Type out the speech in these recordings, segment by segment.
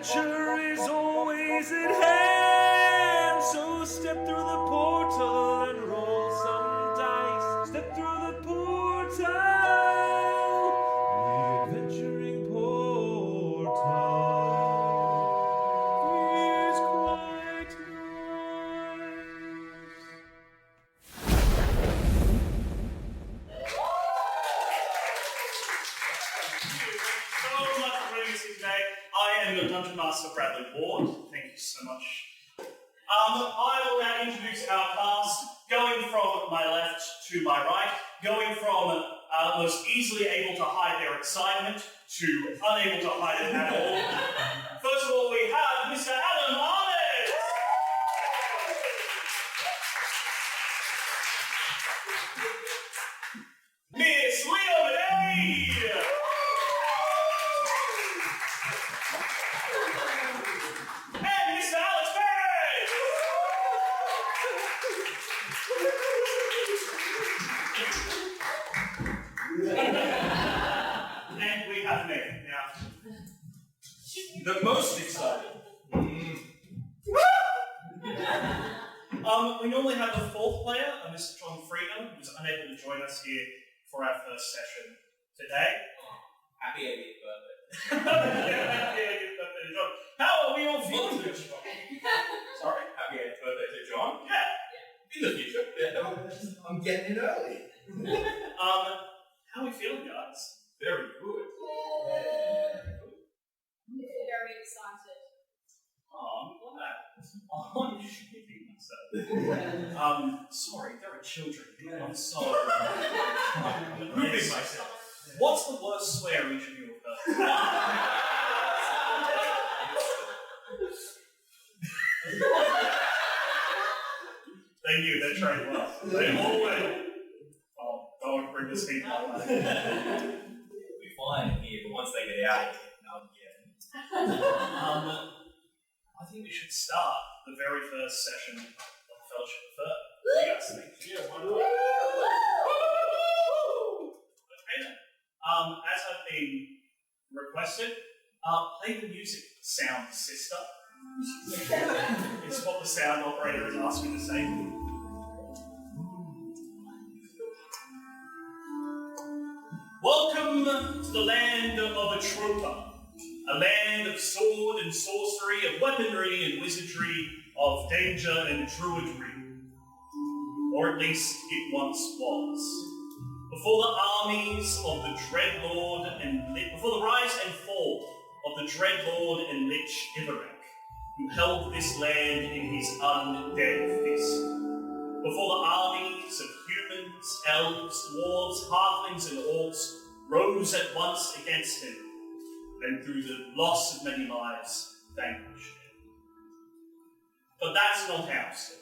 adventure is always at hand. So step through the portal and roll some dice. Step through the portal, the adventuring portal is quite I am your Dungeon Master, Bradley Ward. Thank you so much. I will now introduce our cast, going from my left to my right, going from most easily able to hide their excitement to unable to hide it at all. First of all, we have Mr. Adam Ahmed. Miss Leo Madey. And we have me now. The most excited. We normally have a fourth player, Mr. John Freedom, who's unable to join us here for our first session today. Happy 80th birthday. Happy 80th birthday to John. How are we all feeling this? Sorry? Happy 80th birthday to John? Yeah. In the future. Yeah. I'm getting in early. How are we feeling, guys? Very good. Very excited. Oh, I'm glad. I'm shitting myself. Sorry, there are children. I'm sorry. I'm moving myself. What's the worst swear each of you have heard? They knew, they're trained well. They all went. Oh, don't bring this heat my way. We'll be fine in here, but once they get out, I think we should start the very first session of Fellowship of Earth. What do you guys think? Yeah, why not? Okay then. As I've been requested, play the music sound, sister. It's what the sound operator has asked me to say. Welcome to the land of Atropa, a land of sword and sorcery, of weaponry and wizardry, of danger and druidry. Or at least it once was. Before the armies of the Dreadlord before the rise and fall of the Dreadlord and lich Ivorek, who held this land in his undead fist. Before the armies of humans, elves, dwarves, halflings, and orcs rose at once against him, and through the loss of many lives, vanquished him. But that's not our story.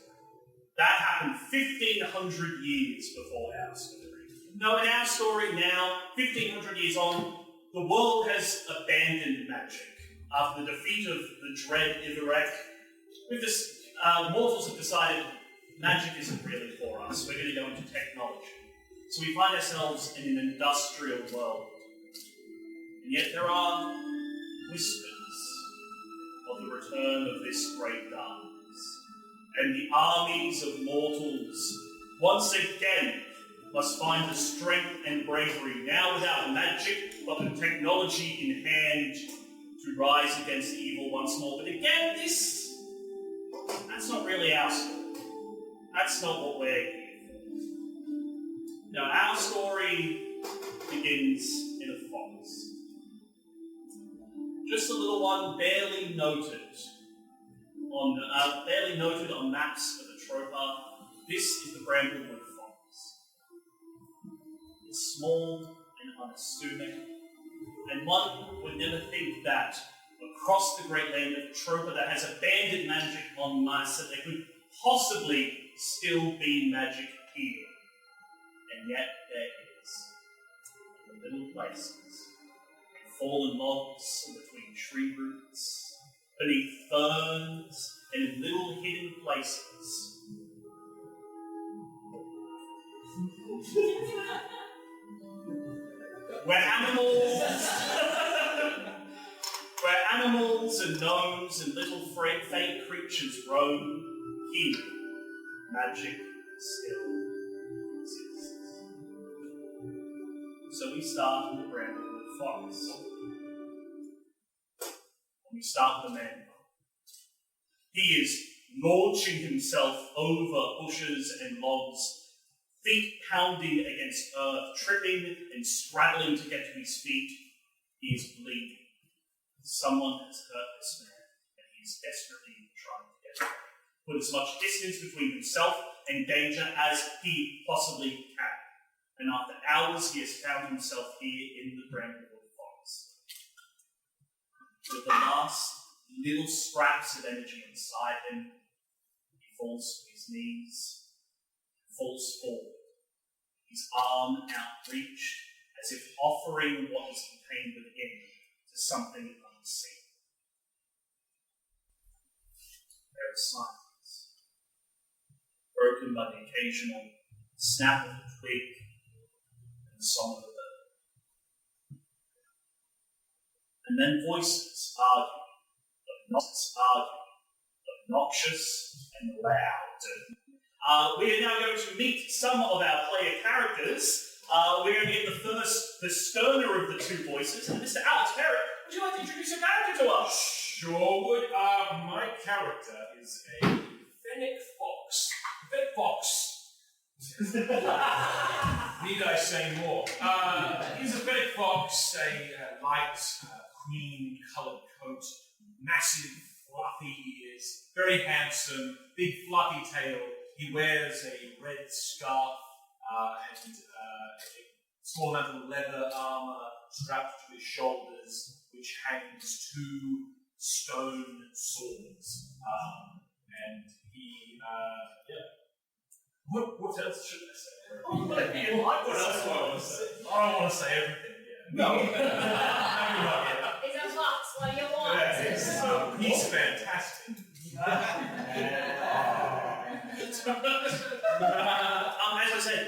That happened 1,500 years before our story. No, in our story now, 1,500 years on, the world has abandoned magic. After the defeat of the dread Ivorek, mortals have decided magic isn't really for us. We're going to go into technology. So we find ourselves in an industrial world. And yet there are whispers of the return of this great darkness. And the armies of mortals, once again, must find the strength and bravery, now without magic, but with technology in hand, to rise against the evil once more. But again, that's not really our story. That's not what we're here for. Now, our story begins in a forest. Just a little one, barely noted on maps of Atropa. This is the Bramblewood Forest. It's small and unassuming, and one would never think that across the great land of Atropa that has abandoned magic en masse, that there could possibly still be magic here. And yet there is. In little places, in fallen logs, in between tree roots, beneath ferns, and in little hidden places. Where animals Where animals and gnomes and little fake creatures roam, here, magic still exists. So we start in the Brandwood Forest. We start with the man. He is launching himself over bushes and logs, feet pounding against earth, tripping and straddling to get to his feet. He is bleeding. Someone has hurt this man, and he is desperately trying to get away. Put as much distance between himself and danger as he possibly can. And after hours, he has found himself here in the Brandwood Forest. With the last little scraps of energy inside him, he falls to his knees, falls forward, his arm outreached, as if offering what is contained within to something unseen. There is silence, broken by the occasional snap of a twig and the song of a bird. And then voices argue, obnoxious and loud. We are now going to meet some of our player characters. We're going to get the sterner of the two voices. And Mr. Alex Merritt, would you like to introduce your character to us? Sure would. My character is a fennec fox. Fennec fox. Need I say more? He's a fennec fox, a light, cream-coloured coat, massive, fluffy ears, very handsome, big fluffy tail. He wears a red scarf and a small amount of leather armour strapped to his shoulders, which hangs two stone swords. And he, What else should I say? What else do I want to say? I don't want to say everything, yeah. No. Maybe not yet. It's a box. What do you want? Yeah, he's fantastic. As I said,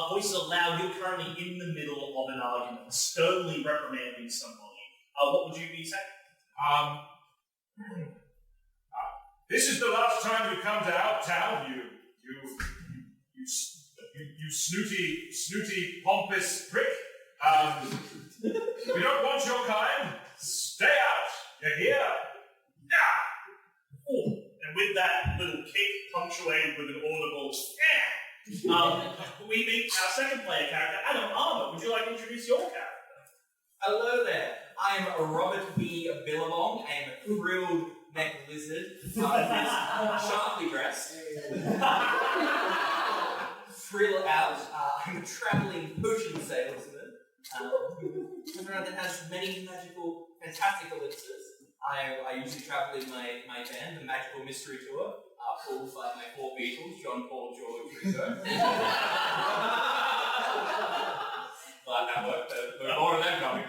voices are loud. You're currently in the middle of an argument, sternly reprimanding somebody. What would you be saying? This is the last time you come to our town, you snooty, pompous prick. We don't want your kind. Stay out. You're here. Oh, and with that little kick punctuated with an audible we meet our second player character, Adam Armour. Would you like to introduce your character? Hello there. I'm Robert B. Billabong. I'm a frilled neck lizard. Sharply dressed. Frill out. I'm a travelling potion salesman. That has many magical, fantastic elixirs. I usually travel in my van, the Magical Mystery Tour, pulled by my four Beatles, John, Paul, George, Ringo. But that worked. There were more of them coming.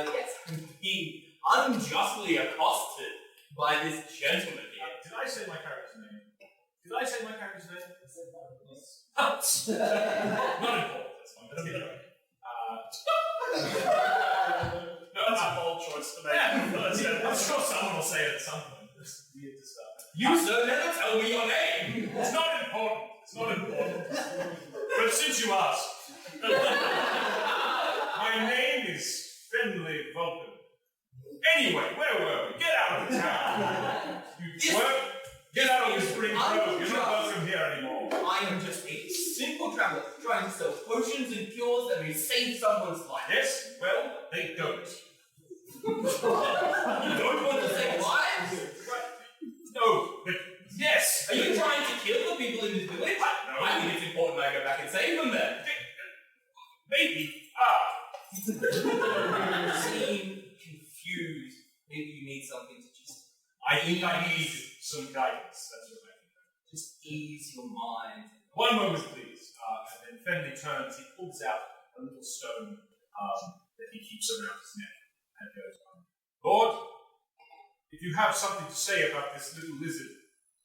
Yes, I'm being unjustly accosted by this gentleman here. Did I say my character's name? Not important. That's fine. That's a bold choice to make. I'm sure someone will say it at some point. It's weird to start. You, sir, never tell me your name! It's not important. But since you ask, my name is Fenley Vulcan. Anyway, where were we? Get out of the town. You twerp. Get out of this green grove. You're not welcome here anymore. I am just a simple traveller trying to sell potions and cures that may save someone's life. Yes? Well, they don't. You don't want to save lives? No, but yes. Are you trying to kill the people in this village? No. I think it's important I go back and save them then. Maybe. You seem confused. Maybe you need something to just... I think I need some guidance. That's what I think. Just ease your mind. One moment, please. And then Fenley turns. He pulls out a little stone that he keeps around his neck and goes on. Lord, if you have something to say about this little lizard,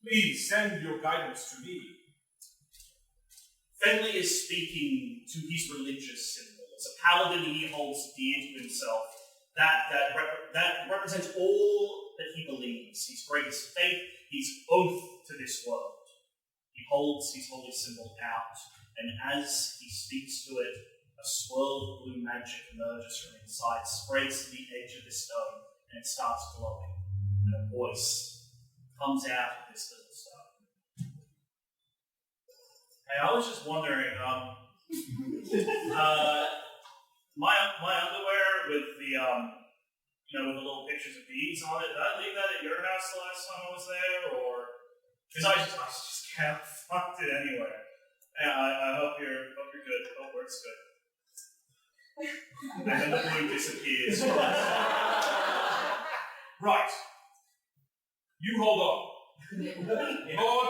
please send your guidance to me. Fenley is speaking to his religious symbols As a paladin, he holds dear to himself that represents all that he believes, his greatest faith, his oath to this world. He holds his holy symbol out, and as he speaks to it, a swirl of blue magic emerges from inside, spreads to the edge of the stone, and it starts glowing. And a voice comes out of this little stone. Hey, I was just wondering, my underwear with the with the little pictures of bees on it, did I leave that at your house the last time I was there, or because I just can't find it anywhere. Yeah, I hope you're good. Hope work's good. And then the blue disappears. Right. You hold on. Lord,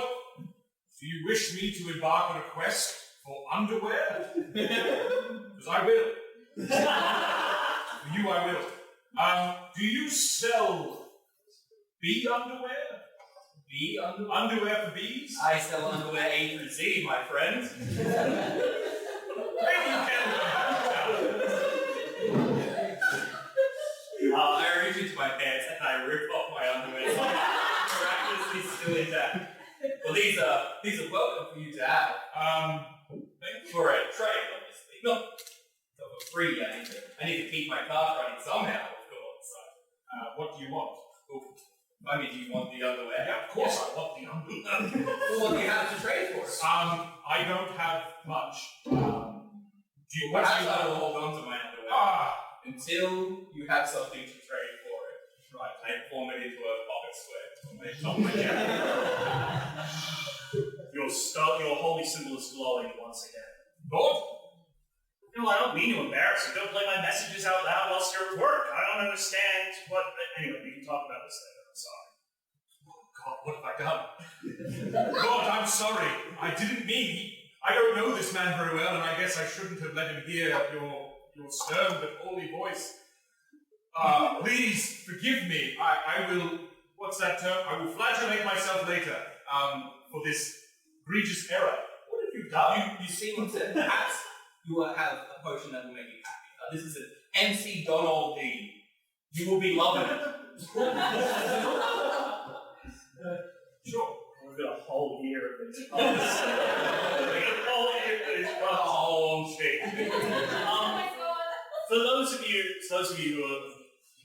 do you wish me to embark on a quest for underwear? Because I will. For you, I will. Do you sell bee underwear? Bee underwear? Underwear for bees? I sell underwear A through Z, my friend. Maybe you can. I reach into my pants and I rip off my underwear. Miraculously still intact. Well, these are welcome for you to have. For a trade, obviously. Not for free. I need to keep my cart running somehow, of course. What do you want? I mean, do you want the underwear? Yeah, of course I want the underwear. Well, what do you have to trade for? I don't have much. Do you want Perhaps to I will hold on to my underwear until you have something to trade for it. Right. I form it into a pocket square on my top of my jacket. Your holy symbol is glowing once again. Lord? No, I don't mean to embarrass you. Don't play my messages out loud whilst you're at work. I don't understand what... Anyway, we can talk about this later. I'm sorry. Oh, God, what have I done? God, I'm sorry. I didn't mean... I don't know this man very well, and I guess I shouldn't have let him hear your stern but holy voice. Please, forgive me. I will... What's that term? I will flagellate myself later for this egregious error. What have you done? You see what's it? Perhaps you will have a potion that will make you happy. This is an MC Donald D. You will be loving it. Sure. We've got a whole year of this. We've got a whole year of this. A whole shit. Oh my god. For those of you who are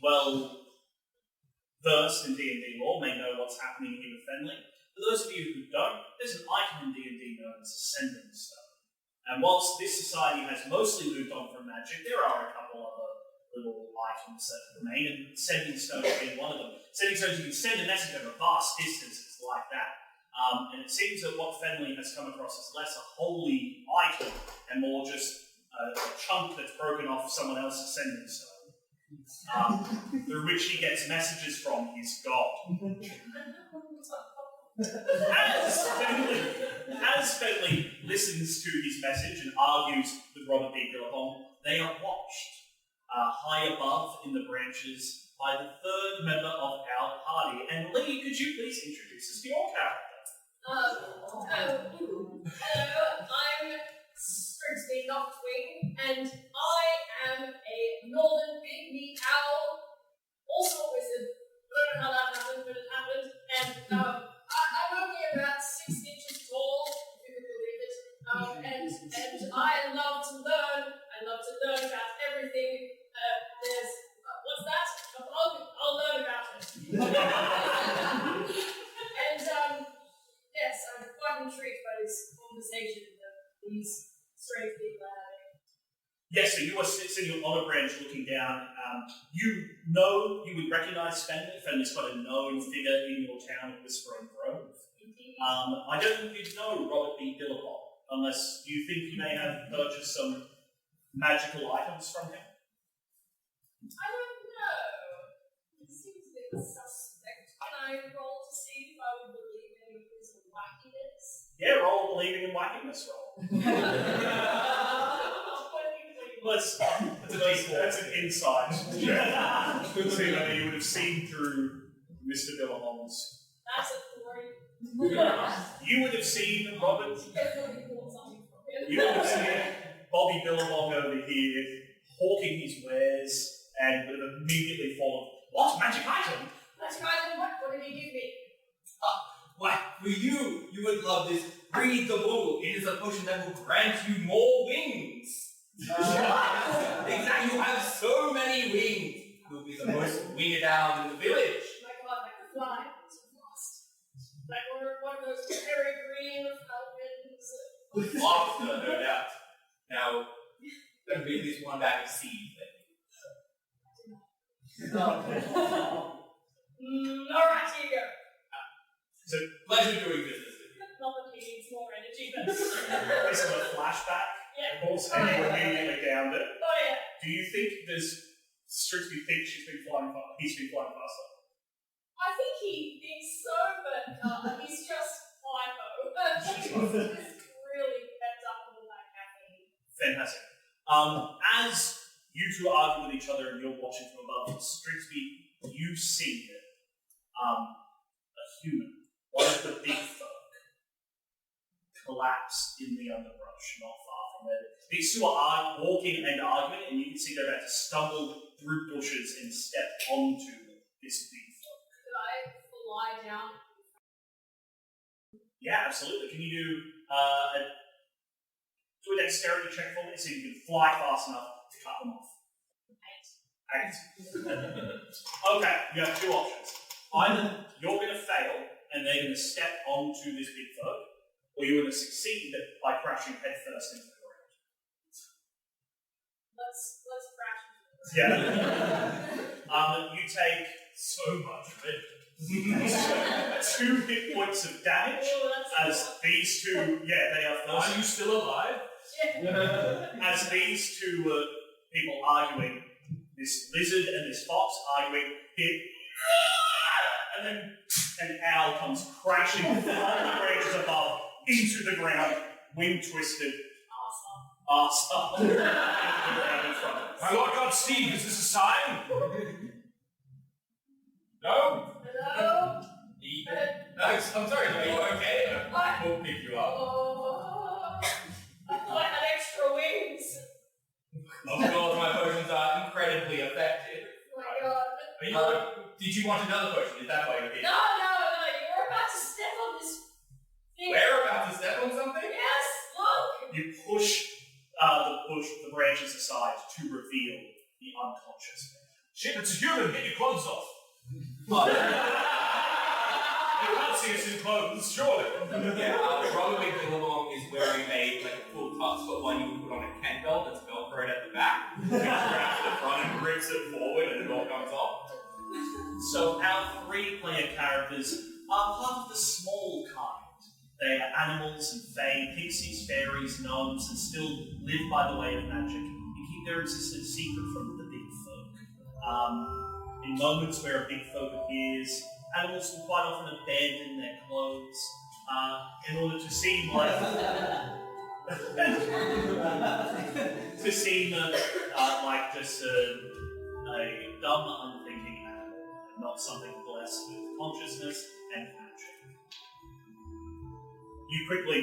well versed in D&D lore may know what's happening here with Fenley. For those of you who don't, there's an item in D&D known as Ascending Stone. And whilst this society has mostly moved on from magic, there are a couple other little items that remain, and Sending Stone being one of them. Sending Stones, you can send a message over vast distances like that. And it seems that what Fenley has come across is less a holy item and more just a chunk that's broken off someone else's Sending Stone, through which he gets messages from his god. As Fenley listens to his message and argues with Robert B. Billabong, they are watched high above in the branches by the third member of our party. And Lee, could you please introduce us to your character? Hello, I'm Sprigsby Noctwing, and I am a northern big meat owl, also a wizard. I don't know how that happened, but it happened. And I'm only about 6 inches tall, if you can believe it. And I love to learn. I love to learn about everything. There's what's that? I'll learn about it. And yes, I'm quite intrigued by this conversation that these strange people are having. Yes, so you are sitting on a branch looking down. You would recognise Fenley. Fenley's quite a known figure in your town of Whispering Grove. Indeed. I don't think you'd know Robert B. Billabong, unless you think you may have purchased some magical items from him. I don't know. It seems a bit suspect. Can I roll to see if I would believe any of his wackiness? Yeah, roll a believing in wackiness roll. That's an insight check. To see whether you would have seen through Mr. Billabong's. That's a 3. You would have seen Robert. Definitely bought something from him. You would have seen Bobby Billabong over here, hawking his wares, and would have immediately fallen. What? Magic item? That's right, what did he give me? Why, for you would love this. Read the bottle. It is a potion that will grant you more wings. Exactly, you have so many wings. You will be the most winged owl in the village. My god, like a fly. So fast. Like one of those very green falcons. Lobster, no doubt. Now, there will be at least one bag of seed. Alright, here you go. So, pleasure doing business with you. Not that he needs more energy, but. This is a flashback. Yeah. Of course, and you immediately downed it. Oh, yeah. Do you think Strixby thinks he's been flying faster? I think he thinks so, but he's just hypo. He's really kept up with all that caffeine. Fantastic. As you two argue with each other and you're watching from above, Strixby, you see a human, one of the big folk, collapse in the underbrush not far from where these two are walking and arguing, and you can see they're about to stumble through bushes and step onto this big folk. Could I fly down? Yeah, absolutely. Can you do a dexterity check for me so you can fly fast enough to cut them off? 8. Okay, you have two options. Either you're going to fail and they're going to step onto this big folk, or you're going to succeed by crashing headfirst into the ground. Let's crash. Yeah. You take so much of it. 2 hit points of damage as these two, they are first. Are you still alive? Yeah. As these two people arguing, this lizard and this fox arguing, hit, and then an owl comes crashing from the branches above into the ground, wing twisted, ass up, into the ground in front of us. My Lord God, Steve, is this a sign? No? Hello? I'm sorry, are you okay? We'll pick you up. Oh, I thought I had extra wings. Of course, my potions are incredibly effective. Oh my god. Did you want another potion? Is that why you're here? No, you're about to step on this thing. We're about to step on something? Yes, look. You push the branches aside to reveal the unconscious. Shit, it's a human. Get your clothes off. You can't see us in clothes, surely. Yeah, probably Billabong is wearing a full tux, but one you would put on a Kent belt that's velcroed at the back. Which grabs the front and grips it forward and it all comes off. So our 3-player characters are part of the small kind. They are animals and fae, pixies, fairies, gnomes, and still live by the way of magic and keep their existence secret from the big folk. In moments where a big folk appears, animals will quite often abandon their clothes in order to seem like like just a dumb, unthinking animal, and not something blessed with consciousness and magic. You quickly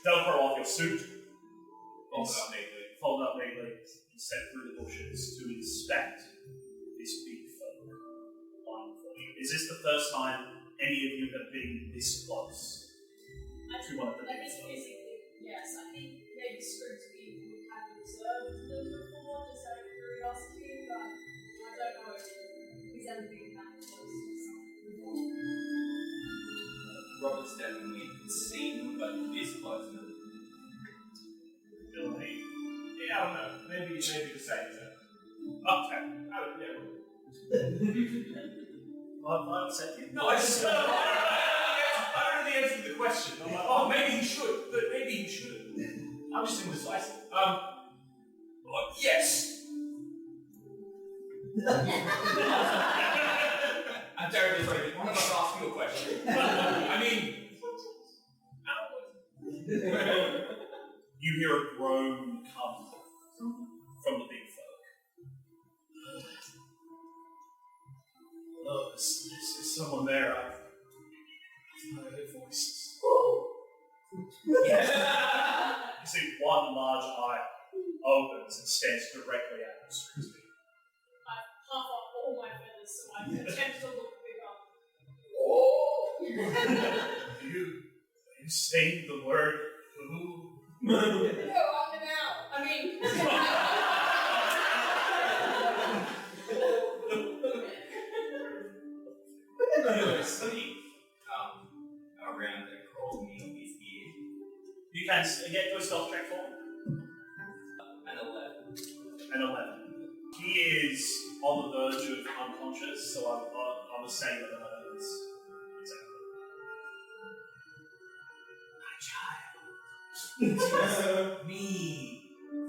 velcro off your suit, fold up neatly, and step through the bushes to inspect this big folk lying for you. Is this the first time any of you have been this close to one of the big folk? Yes, I think maybe Strixby would have observed them before, just out of curiosity, but I don't know if he's ever been that close to something before. Robert's definitely seen them, but this close enough. Billy. Yeah, I don't know. Maybe the same thing. Okay. I'll set you. No, I just I don't know the answer to the question. I'm like, oh, maybe he should, but maybe he shouldn't. I'm just indecisive. Yes. I'm terribly sorry, did one of us ask you a question? I mean, you hear a groan come from the big folk. Oh, is someone there? I hear voices. You see one large eye opens and stares directly at the street. I puff up all my feathers so I can attempt to look bigger. Are you saying the word boo? No, I'm an owl. I mean, Somebody around and crawls me on his ear. You can get to a stealth check for him. An 11. An 11. He is on the verge of unconscious, so I was saying that it's My child. Me.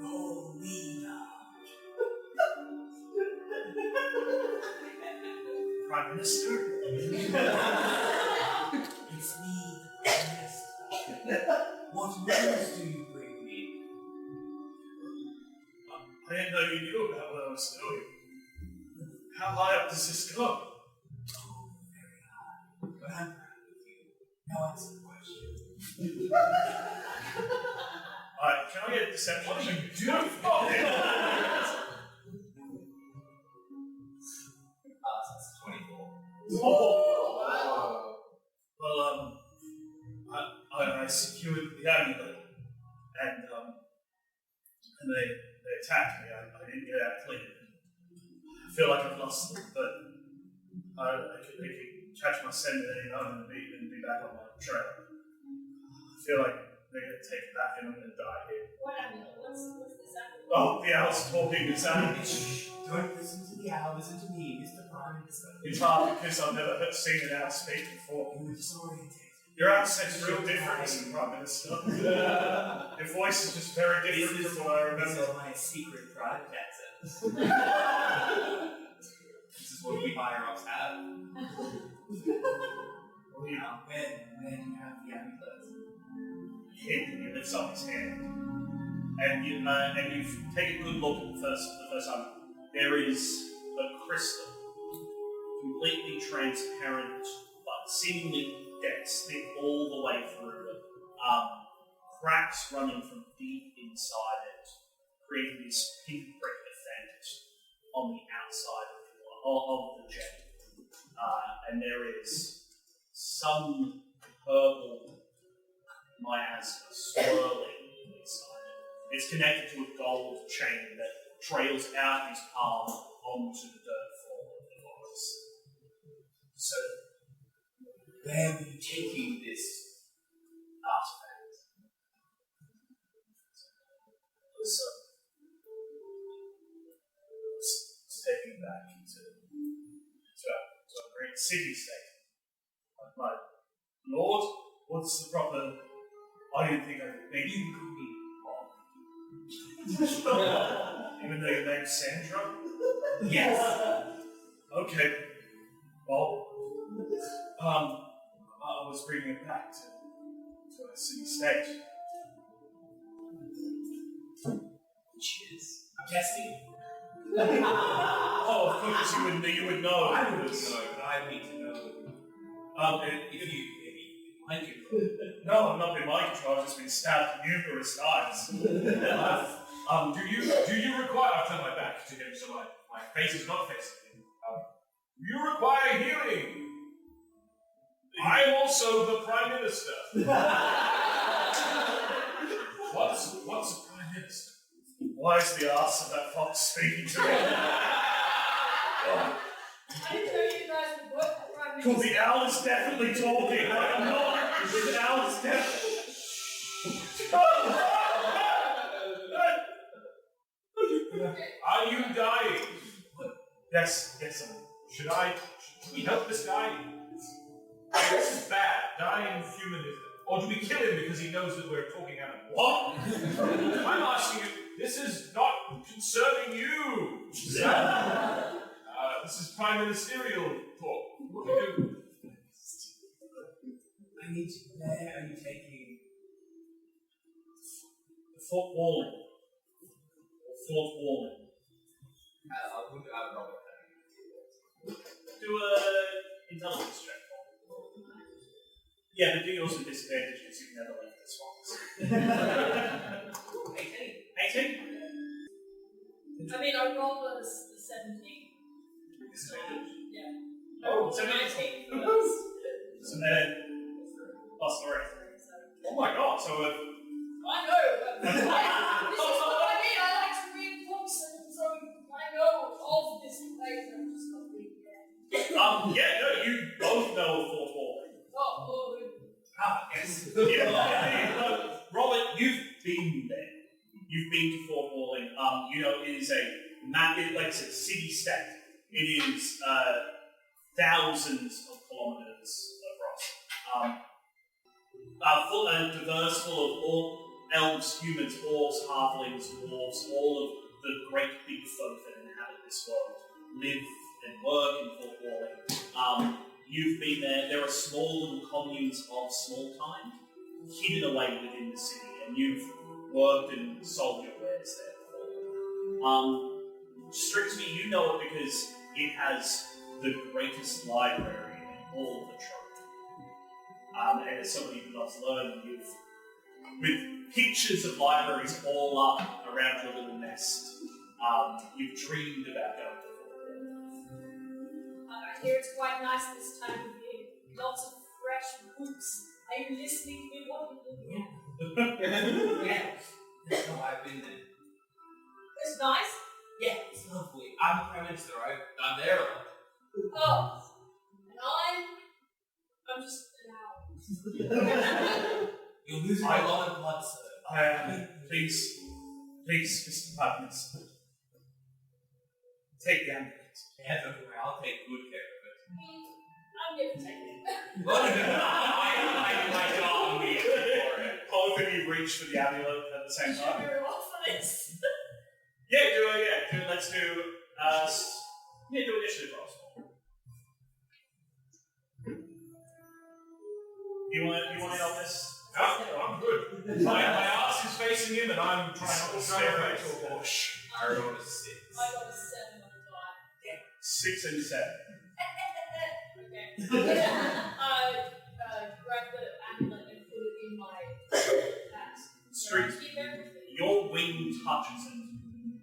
Oh, leader. Prime Minister. It's me, the Prime. What news do you bring me? I didn't know you knew about what I was doing. How high up does this go? Oh, very high. But I'm proud of you. Now answer the question. Alright, can I get a deception? What are you check? doing? That's 24. Oh. Well, I secured the amulet, and they attacked me. I didn't get out clean. I feel like I've lost them, but I could catch my scent at any moment and be back on my trail. I feel like they're going to take it back and I'm going to die here. what amulet? What's this amulet? Oh, the owl's talking. It's Shh. Don't listen to the owl. Listen to me, Mr. Prime Minister. It's hard because I've never seen an owl speak before. You were disorientated. Your accent's real different, Mr. Prime Minister. Your voice is just very different from what I This remember. is my secret private accent. This is what we higher ups have. Well, you know, When you have the amulet. he lifts up his hand, and you take a good look at the first time. There is a crystal, completely transparent, but seemingly dense, thick all the way through. Cracks running from deep inside it, creating this pinprick effect on the outside of the gem. And there is some purple miasma swirling inside it. It's connected to a gold chain that trails out his palm onto the dirt floor of the forest. So, where were you taking this artifact? So, it's taken back to a great city-state. My lord, what's the proper... I didn't think I could make you even though your name's Sandra? Yes. Okay. Well, I was bringing it back to a city-state. Witches. I'm guessing. Oh, of course you would know. I would know, but I need to know. If you like it. No, I've not been mind control. I've just been stabbed numerous times. Do you require? I'll turn my back to him so my face is not facing him. Do you require healing? I am also the Prime Minister. What's a Prime Minister? Why is the arse of that fox speaking to me? I didn't know you guys would work at Prime Because Minister. the owl is definitely talking. Like, I'm not. The owl is definitely. Are you dying? Yes, Should we help this guy? This is bad. Dying human is. Or do we kill him because he knows that we're talking at him? What? I'm asking you. This is not concerning you. This is prime ministerial talk. What do we do? I need to. Where are you taking? Fort Walling. Or Fort Walling. I would not know what Do a intelligence check. Yeah, but do yours with disadvantage because you've never left this one. 18. 18? I mean, I rolled a 17. Yeah. Oh, 19 17. first. So then, plus 3. Oh my god, so I know. This is what I mean. I like to read books, and so I know of this place. I'm just not reading it. yeah, no, you both know of Fort Walling. Oh, Yes. Yeah, Robert, you've been there. You've been to Fort Walling. You know, it is like I said, city-state. It is thousands of kilometers across. Full and diverse, full of all elves, humans, orcs, halflings, dwarves, all of the great big folk that inhabit this world live and work in Fort Walling. You've been there. There are small little communes of small time hidden away within the city, and you've worked and sold your wares there before. Strixby, you know it because it has the greatest library in all of the Trope. And as somebody who loves learning, with pictures of libraries all up around your little nest, you've dreamed about going to Fort Walling. I hear it's quite nice this time of year. Lots of fresh books. Are you listening to me? What are you doing? Yeah. That's how I've been there. It's nice. Yeah, it's lovely. I'm the Prime Minister, I'm there a lot. Oh, and I'm just an owl. You're losing a lot of blood, sir. Please, Mr. Pugness, take the ambulance. Yeah, don't worry, I'll take good care of it. I'm going to take it. I got me for it. Both of you reach for the amulet at the same Should time. we roll for this? Let's do initiative rolls. You want to help this? I'm good. My ass is facing him, and I'm trying not to stare into a bush. I rolled a 6. I got a 7 on the die. 6 and 7. Okay. Grab the amulet and put it in my hat. Street. Keep everything. Your wing touches it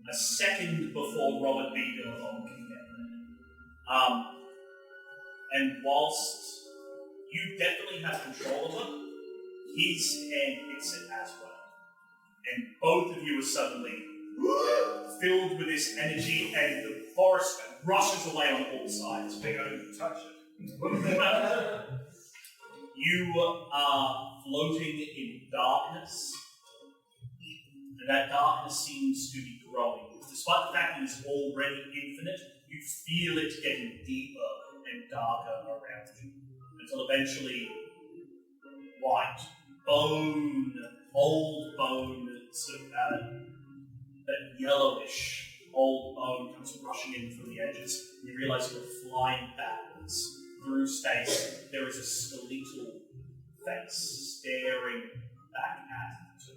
a second before Robert B. Billabong can get there. And whilst you definitely have control of it, his hand hits it as well. And both of you are suddenly filled with this energy, and the forest rushes away on all sides. I think I didn't touch it. You are floating in darkness, and that darkness seems to be growing. Despite the fact that it's already infinite, you feel it getting deeper and darker around you, until eventually white, bone, old bone, sort of that yellowish old bone comes rushing in from the edges. You realise you're flying backwards through space. There is a skeletal face staring back at you.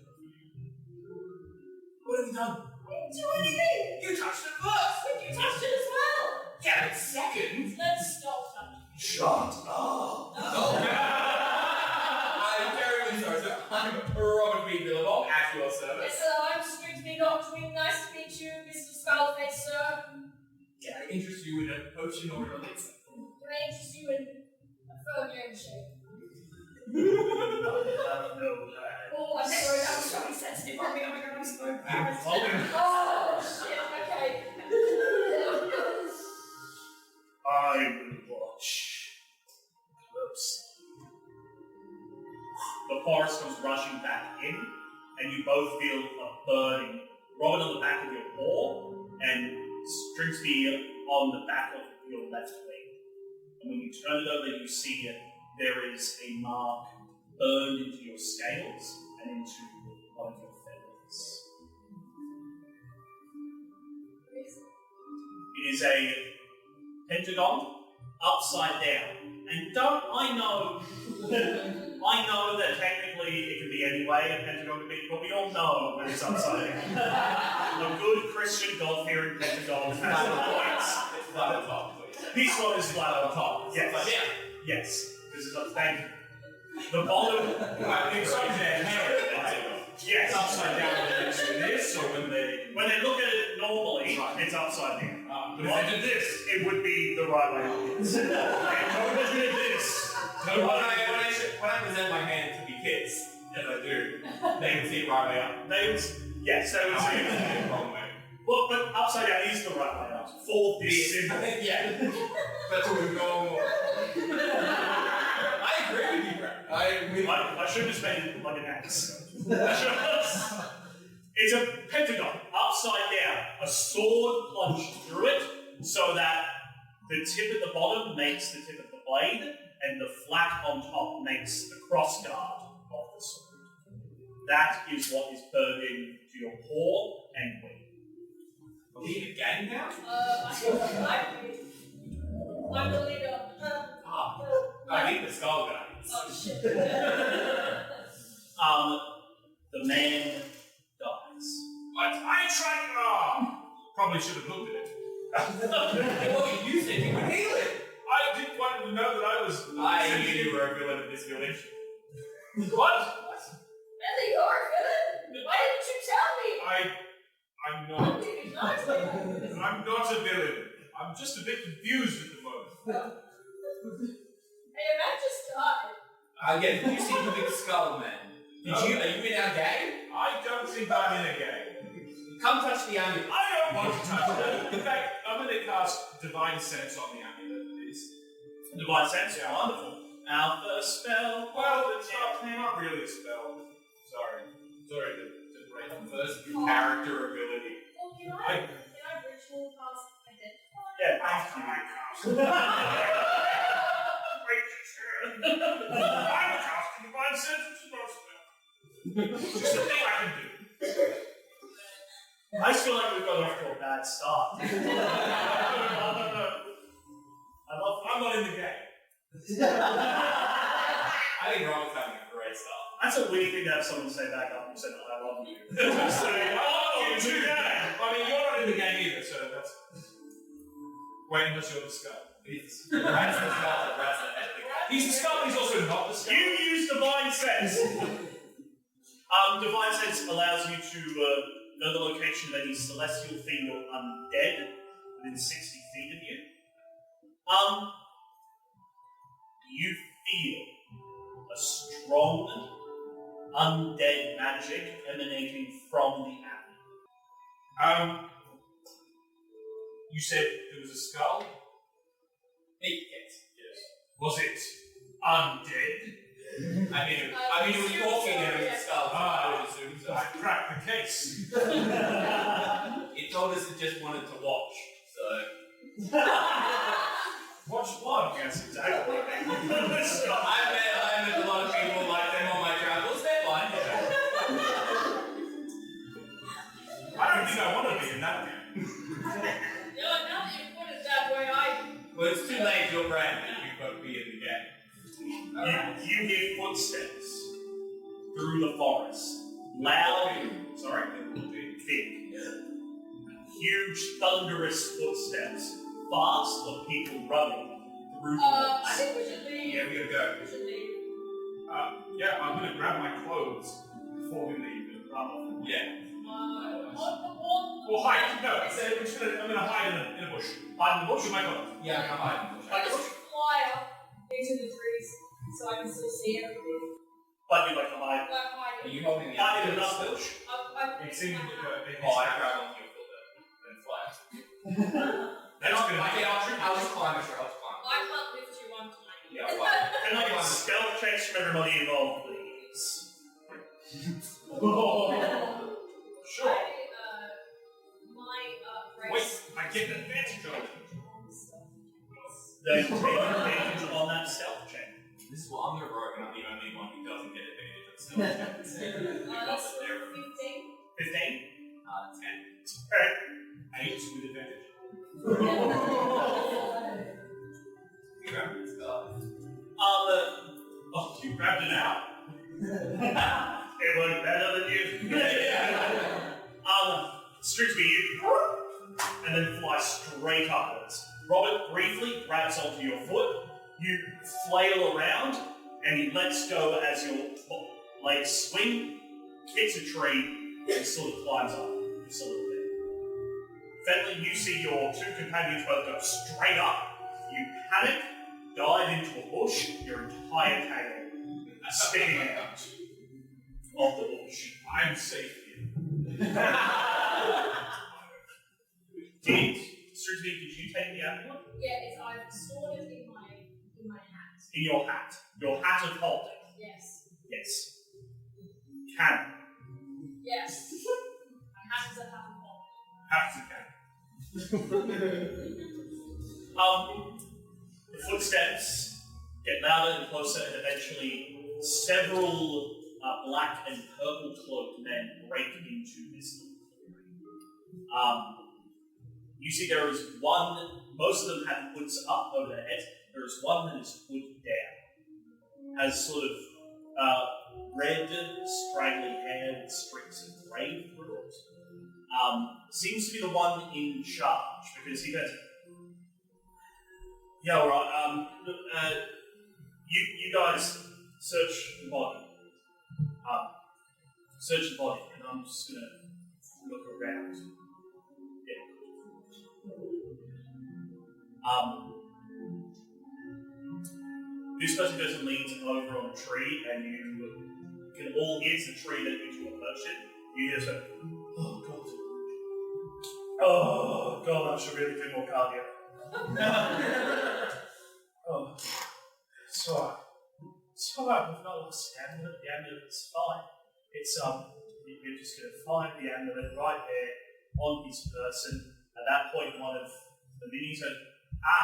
What have you done? I didn't do anything! You touched it first! But you touched it as well! Yeah, but second! Let's stop touching. Shut up! I'm terribly sorry, sir. I'm Robert B. Billabong at your Yes, service. I'm Strictly Noctwing. Nice to meet you, Mr. Skullface, sir. Can I interest you in a potion or a elixir? Can I interest you in a firm handshake? Oh, I'm sorry, that was really sensitive on me. Oh my god, I'm so embarrassed. Oh, shit, okay. I will watch closely. The forest comes rushing back in, and you both feel a burning. Robin on the back of your paw, and Stringsby on the back of your left wing. And when you turn it over, you see there is a mark burned into your scales and into one of your feathers. It is a pentagon upside down. And I know that technically it can be any way a pentagon can be, but we all know when it's upside down. A good Christian God-fearing pentagon has points. It's flat on top, please. This one is flat on top. Yes. But yeah. Yes. This is a thank you. The bottom It's on their head. Yes. It's upside down when they do this, or when they look at it normally, Right. it's upside down. but if they did this, It would be the right way up. And nobody did this. When I present my hand to be kids, as I do, they would see it right way up. They would, yeah, so it's I see it the wrong way. well, but upside down is the right way up for this symbol. Yeah. That's what we've gone for. I agree with you, Brad. I should have spent like an axe. It's a pentagon, upside down. A sword plunged through it so that the tip at the bottom makes the tip of the blade, and the flat on top makes the crossguard of the sword. That is what is burned into your paw and wing. Are we in a gang now? I'm the leader. I think the skull guy. Oh shit. The man dies. what? I tried. Probably should have looked at it. Well, you said you would heal it. I didn't want him to know that I was. I knew you were a villain of this village. What? Really, you're a villain? Why didn't you tell me? I'm I not. did not. I'm not a villain. I'm just a bit confused at the moment. Hey, man just died. Again, you see the big skull man. Are you in our gang? I don't think I'm in a game. Come touch the amulet. I don't want to touch that. In fact, I'm going to cast Divine Sense on the amulet, please. Divine sense, wonderful. Our first spell. Well, it's not really a spell. Sorry to break The first character ability. Well, can I ritual cast identify? Yeah. After I cast. I'm casting Divine Sense, which is not a spell. It's just a thing I can do. I just feel like we've got off to a bad start. I'm not in the game. I think Ron's having a great start. That's a weird thing to have someone say back up and say, I love you. Say, I love you too, Dad. I mean, you're not in the game either, so that's. Wait unless you're the skull. Rat's the skull, Rat's the ethnic. He's the skull, he's also not the skull. You use Divine Sense! Divine Sense allows you to know the location of any celestial fiend or undead within 60 feet of you. You feel a strong undead magic emanating from the amulet. You said there was a skull? Yes. Was it undead? I mean, it was talking and it was a skull. I would assume so. I cracked the case. It told us it just wanted to watch, so. Watch what? Yes, exactly. I met a lot of people like them on my travels. They're fine. I don't think I want to be in that game. No, now that you put it that way, Well, it's too late. You're brand new. You've got to be in the game. You hear footsteps through the forest. Loud, thick. Huge, thunderous footsteps. Fast of people running through the I forest. think we should leave. Yeah, we gotta go. We should leave. Yeah, I'm going to grab my clothes before we leave and run off. Yeah. Well, hide. No, I'm going to hide in a bush. Hide in the bush with my clothes. Yeah, come on. I just fly up into the trees so I can still see everything. But you like to hide. Like hiding. Are you holding the Hide in other another bush. It's in the Oh, I grab onto your foot and fly. That's going to be... Okay, I'll just climb a tree. I'll just climb. I can't lift you, I'm tiny. Yeah, I'll climb. Can I get stealth checks from everybody involved, please? Sure. My Wait, race. I get an advantage on it. Then take advantage on that stealth check. This is what I'm going to roll, and I'm the only one who doesn't get advantage of stealth checks. That's 15. 15? 10. 8 with advantage. You grab this guy. Oh, you grabbed it out. It worked better than you. Strix me, you, and then fly straight upwards. Robert briefly grabs onto your foot. You flail around, and he lets go as your legs swing, hits a tree and sort of climbs up just a little bit. Fenley, you see your two companions both go straight up. You panic, dive into a bush, your entire tail sticking out of the bush. I'm safe here. Did you take the amulet? Yeah, I've stored it in my hat. In your hat. Your hat of holding. Yes. Yes. Can. Yes. My hat is a hat of holding. Hat the footsteps get louder and closer, and eventually several black and purple cloaked men break into this clearing. You see there is one, most of them have hoods up over their heads. There is one that is hood down. Has sort of red, straggly hair with streaks of grey through it. Seems to be the one in charge, because he goes, yeah, alright, you guys search the body. Search the body, and I'm just gonna look around. This person goes and leans over on a tree, and you can all hear the tree that you two are perched in. You hear so, oh god. Oh god, I should really do more cardio. Oh, it's alright. It's alright, we've not lost the amulet. The amulet's fine. It's, you're just gonna find the amulet right there on his person. At that point, one of the minis goes,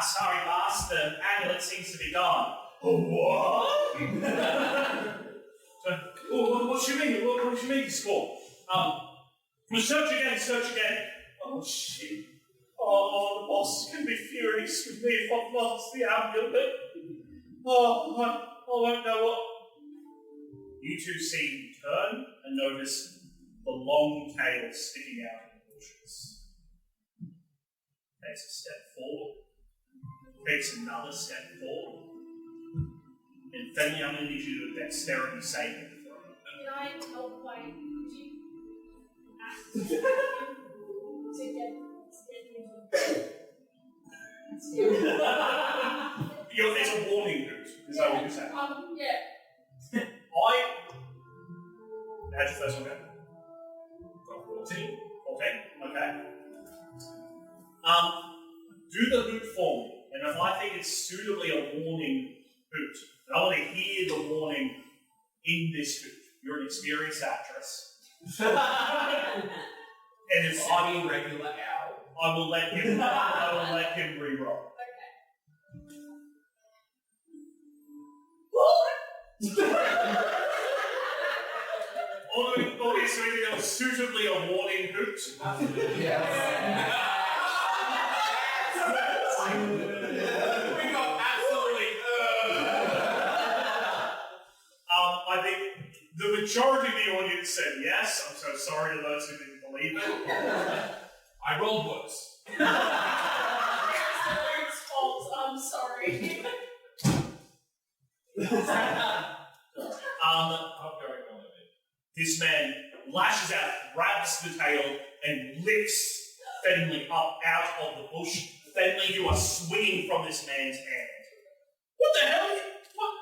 sorry, boss, the amulet seems to be gone. Oh, what? What do you mean? What do you mean, Score? Search again. Oh, shit. Oh, the boss can be furious with me if I've lost the amulet. Oh, I won't know what. You two see him turn and notice the long tail sticking out of the bushes. Takes a step forward. Takes another step forward. And Fenley, I'm going to need you to do a dexterity saving throw. Can I help by to get It's a warning hoot. Is that what you're saying? Yeah. How'd your first one go? Got 14. 14, okay. Do the hoot for me. And if I think it's suitably a warning hoot, I want to hear the warning in this hoot. You're an experienced actress. And if I mean regular owl. I will let him re-roll. Okay, so anything that was suitably a warning hoot? Yes. We got absolutely. I think the majority of the audience said yes. I'm so sorry to those who didn't believe it. I rolled worse. It's fault. I'm sorry. This man lashes out, grabs the tail, and lifts Fenley up out of the bush. Fenley, you are swinging from this man's hand. What the hell? What?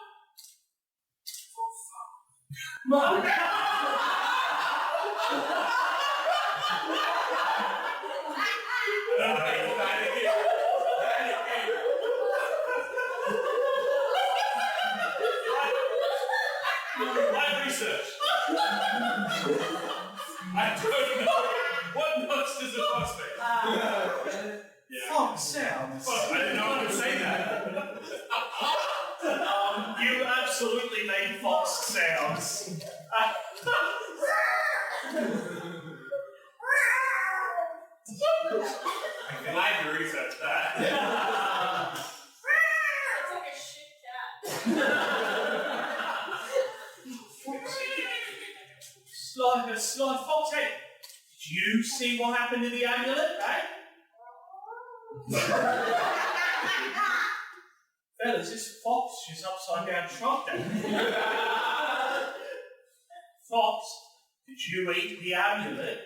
My research. I don't know. What notes does the fox make? Fox sounds. Well, I didn't know I could say that. You absolutely made fox sounds. I'm glad you researched that. It's like a shit cat. Sly fox head. Did you see what happened to the amulet, eh? Fellas, this fox is upside down shot then. Fox, Did you eat the amulet?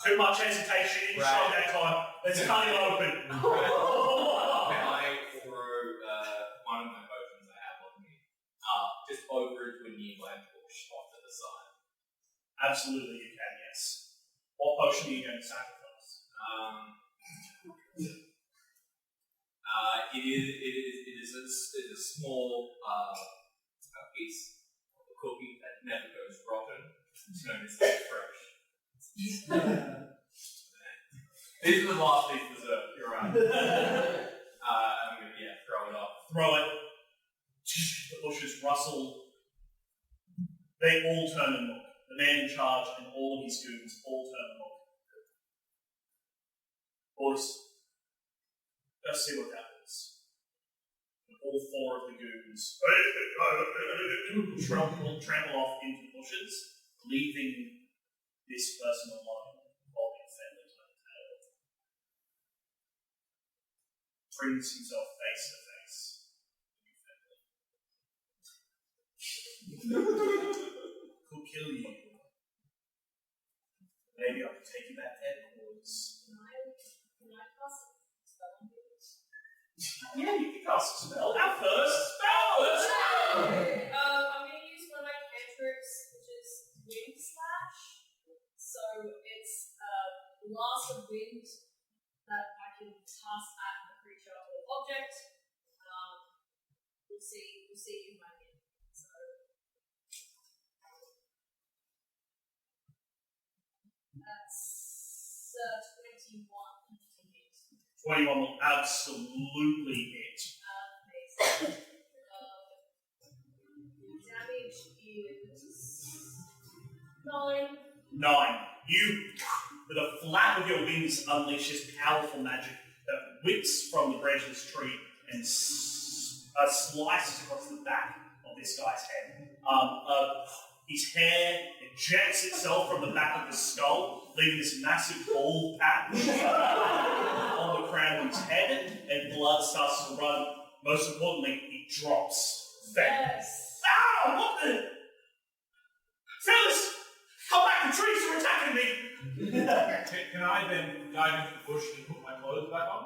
Too much hesitation, you didn't show that time. Let's cut it open. Can I throw one of my potions I have on me just over into a nearby bush off to the side? Absolutely, you can, yes. What potion are you going to sacrifice? It is a small piece of a cookie that never goes rotten. It's known as fresh. These are the last piece of dessert. You're right. I'm gonna throw it off. Throw it. The bushes rustle. They all turn and look. The man in charge and all of his goons all turn and look. Boys, let's see what that was. And all four of the goons trample off into the bushes, leaving this person alone, holding Fenley by the tail. Brings himself face to face with Fenley. Could kill you. Maybe I could take you back to headquarters. Can I cast a spell on you? Yeah, you can cast a spell. Our first spell! I'm going to use one of my cantrips, which is Wind Slash. So it's blast of wind that I can cast at a creature or object. We'll see in my hand. So that's 21 to hit. 21 will absolutely hit. Amazing. Damage is 9. 9. You, with a flap of your wings, unleash this powerful magic that whips from the branch of this tree and slices across the back of this guy's head. His hair ejects itself from the back of the skull, leaving this massive bald patch on the crown of his head, and blood starts to run. Most importantly, he drops. Yes. Ow! What the? Fellas! Come back, the trees are attacking me! Can I then dive into the bush and put my clothes back on?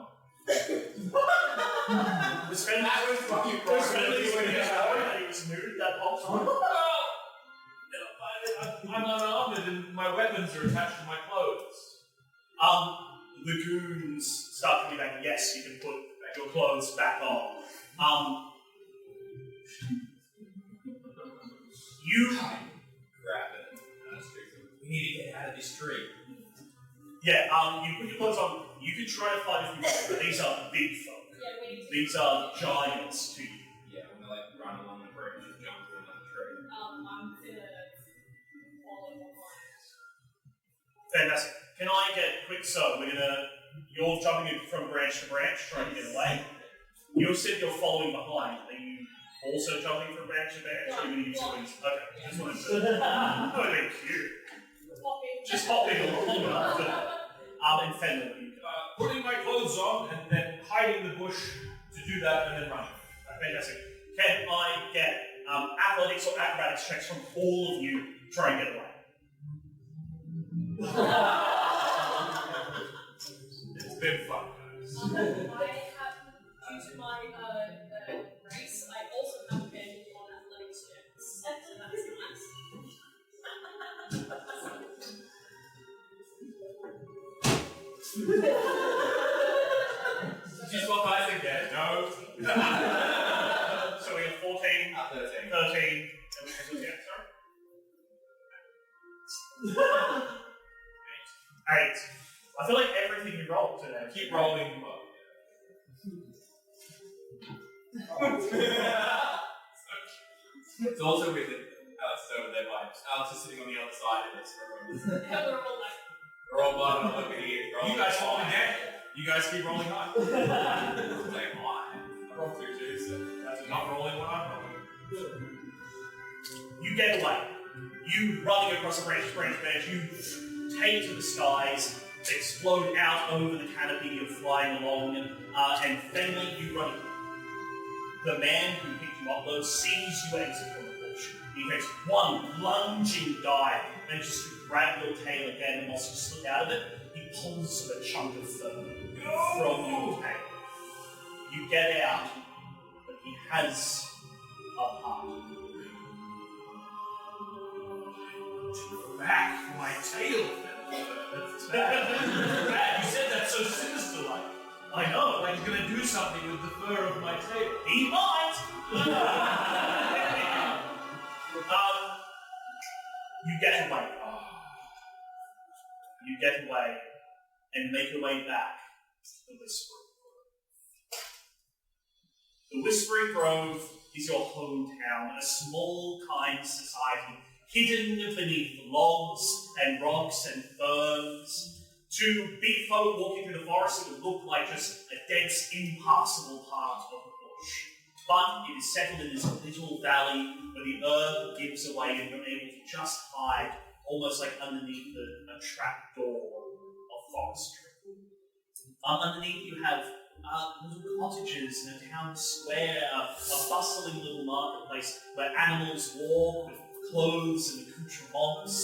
Was Fenley when he was nude, that pops on? I'm unarmed and my weapons are attached to my clothes. The goons start coming back. Yes, you can put your clothes back on. You Grab it. We need to get out of this tree. you put your clothes on. You can try to fight if you want, but these are big folk. Yeah, we need to. These are giants to you. Yeah, I'm gonna run along the bridge and jump to another tree. I'm gonna follow behind. Fantastic. Can I get quick? So you're jumping from branch to branch, trying to get away. You said you're following behind. Are you also jumping from branch to branch? Or are you going to use your wings? Okay, just wanted to. That would have been cute. Just hopping along. And Fenley, what do you do? Putting my clothes on and then hiding in the bush to do that and then running. Fantastic. Can I get athletics or acrobatics checks from all of you trying to get away? It's been fun, guys. I have, due to my race, I also have advantage on athletics checks. So that's nice. Did you swap eyes again? No. So we have 14, 13. 13, and yeah, sorry? 8. I feel like everything you rolled today. Keep rolling. It's also with it. Alex is over there vibes. Alex is sitting on the other side of this. Yeah, we're all like, We're all blind and looking at you. You guys roll again. You guys keep rolling high. Like, why? I rolled 2 too, so That's not rolling what I'm rolling. You get away. You running across a branch, you take to the skies, explode out over the canopy, you're flying along, and Fenley, you run. The man who picked you up, though, sees you exit from the bush. He takes one lunging dive, manages to grab your tail again, and whilst you slip out of it, he pulls a chunk of fur from your tail. You get out, but he has a heart. Back for my tail. That's bad. You said that so sinister-like. I know. Like he's gonna do something with the fur of my tail. He might! You get away. You get away and make your way back to the Whispering Grove. The Whispering Grove is your hometown, a small, kind society hidden beneath logs and rocks and ferns. To Bigfolk walking through the forest, it would look like just a dense, impassable part of the bush. But it is settled in this little valley where the earth gives away and you're able to just hide, almost like underneath a trap door of forestry. Underneath you have little cottages and a town square, a bustling little marketplace where animals walk with clothes and accoutrements,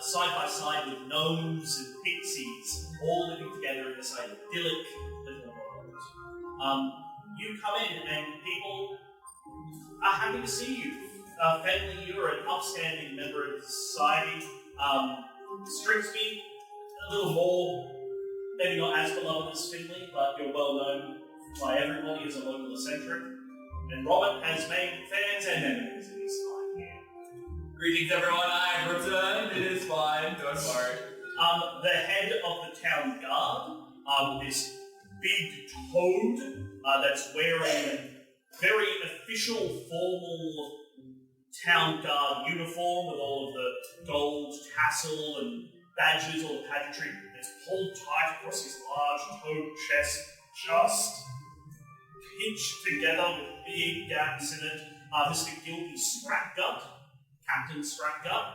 side by side with gnomes and pixies, all living together in this idyllic little world. You come in and people are happy to see you. Family, you're an upstanding member of the society. Strigsby, a little more, maybe not as beloved as Finley, but you're well known by everybody as a local eccentric. And Robert has made fans and enemies in his time here. Greetings, everyone. I've returned. It is fine. Don't worry. The head of the town guard, this big toad that's wearing a very official, formal town guard uniform with all of the gold tassel and badges, all the pageantry. It's pulled tight across his large toad chest, just pinched together with big gaps in it. Mr. Gilby Scrapgut, Captain Scrapgut.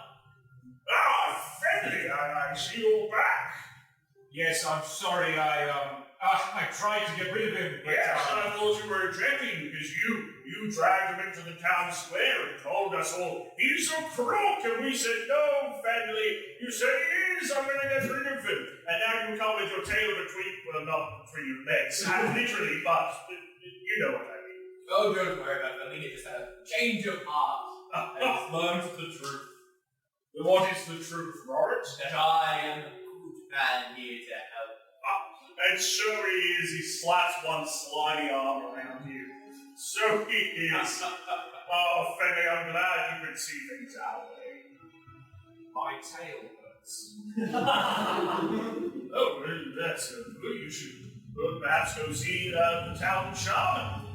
Ah, Finley, I see you're back. Yes, I'm sorry. I tried to get rid of him, but Yes, I thought you were objecting because you dragged him into the town square and told us all he's a crook, and we said no, Finley. You said he is. I'm going to get rid of him, and now you come with your tail between, well, not between your legs, literally, but you know what I mean. Oh, don't worry about it. I think it just had a change of heart. I just learned the truth. What is the truth, Robert? That I am a good man here to help. And so he is. He slaps one slimy arm around you. So he is. Oh, Finley, I'm glad you can see things our way. my tail hurts. Oh, well, that's good. You should perhaps go see the town shaman.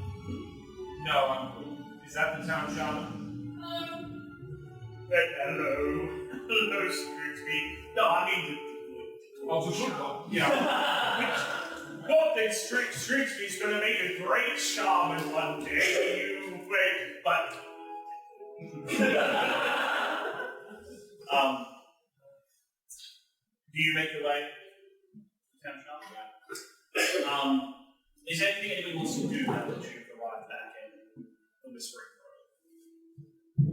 No, I'm cool. Is that the town shaman? Hello. Hello, Strigsby. No, I mean Oh, the good one. Yeah. Not that Strigsby's going to make a great shaman one day, you wait, but... Do you make your way to town shaman? Is there anything anyone wants to do now that you've arrived back in the Whispering Grove?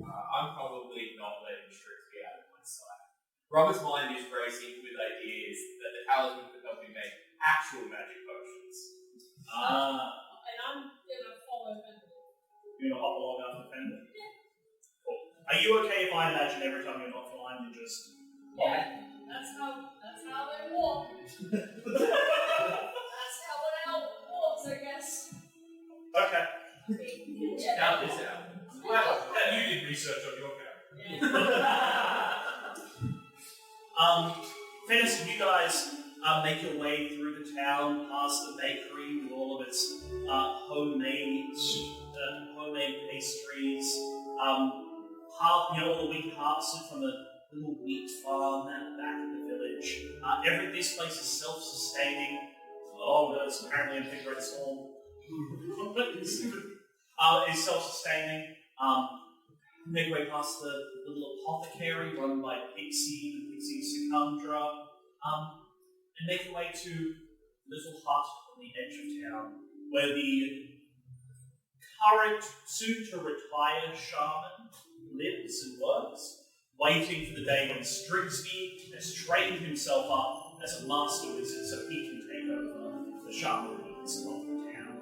I'm probably not letting Strigsby out of my sight. Robert's mind is racing with ideas that the talisman could help me make actual magic potions. And I'm gonna follow Bentley. You're gonna hop along after Fender? Yeah. Cool. Are you okay if I imagine every time you're not flying, you just... Yeah, that's how they walk. That's how an elf walks, I guess. Okay. Count this out. Well, you did research on your character. Yeah. Fantasy, you guys make your way through the town, past the bakery with all of its homemade pastries. All the wheat harvested from a little wheat farm at the back of the village. This place is self-sustaining. Oh, that's apparently a big red storm. Is self-sustaining. Make your way past the little apothecary run by Pixie, the Pixie Secundra, and make your way to a little hut on the edge of town, where the current, soon-to-retire shaman lives and works, waiting for the day when Strigsby has trained himself up as a master wizard so he can take over the shaman needs of the town.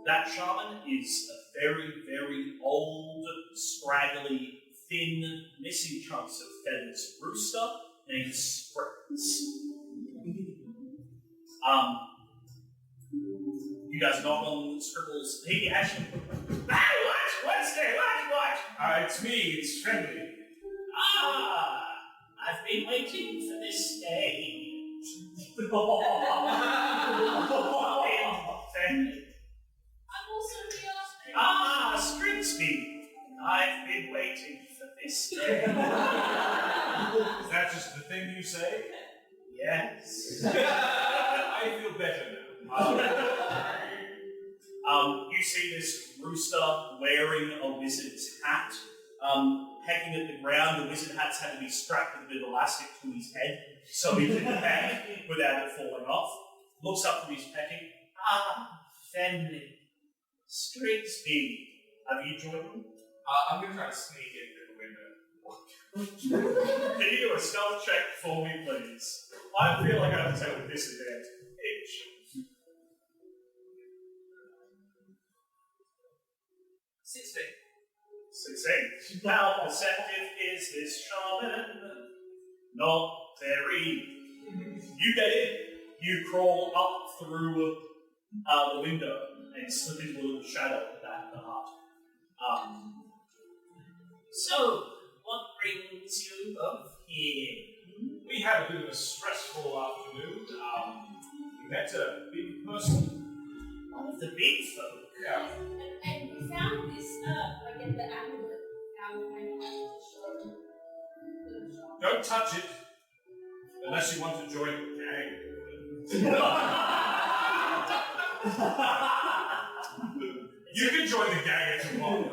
That shaman is a very, very old, scraggly, thin, missing chunks of feathers rooster named Sprigs. You guys knock on Scribble's. He actually. Hey, what's there? What? It's me, it's Friendly. I've been waiting for this day. Friendly. I'm also here. Strigsby. I've been waiting for this day. Is that just the thing you say? Yes. I feel better now. You see this rooster wearing a wizard's hat, pecking at the ground. The wizard hat's had to be strapped with a bit of elastic to his head so he can peck without it falling off. Looks up from his pecking. Friendly. Strigsby. Have you joined them? I'm going to try to sneak in through the window. Can you do a stealth check for me, please? I feel like I have to take a disadvantage. 16. How perceptive is this shaman? Not very. You get in. You crawl up through the window and slip into a little shadow at the back of the hut. So, what brings you both here? We had a bit of a stressful afternoon. We met a big person. One of the Bigfolk. Yeah. And we found this, like, the amulet. Don't touch it unless you want to join the gang. You can join the gang if you want.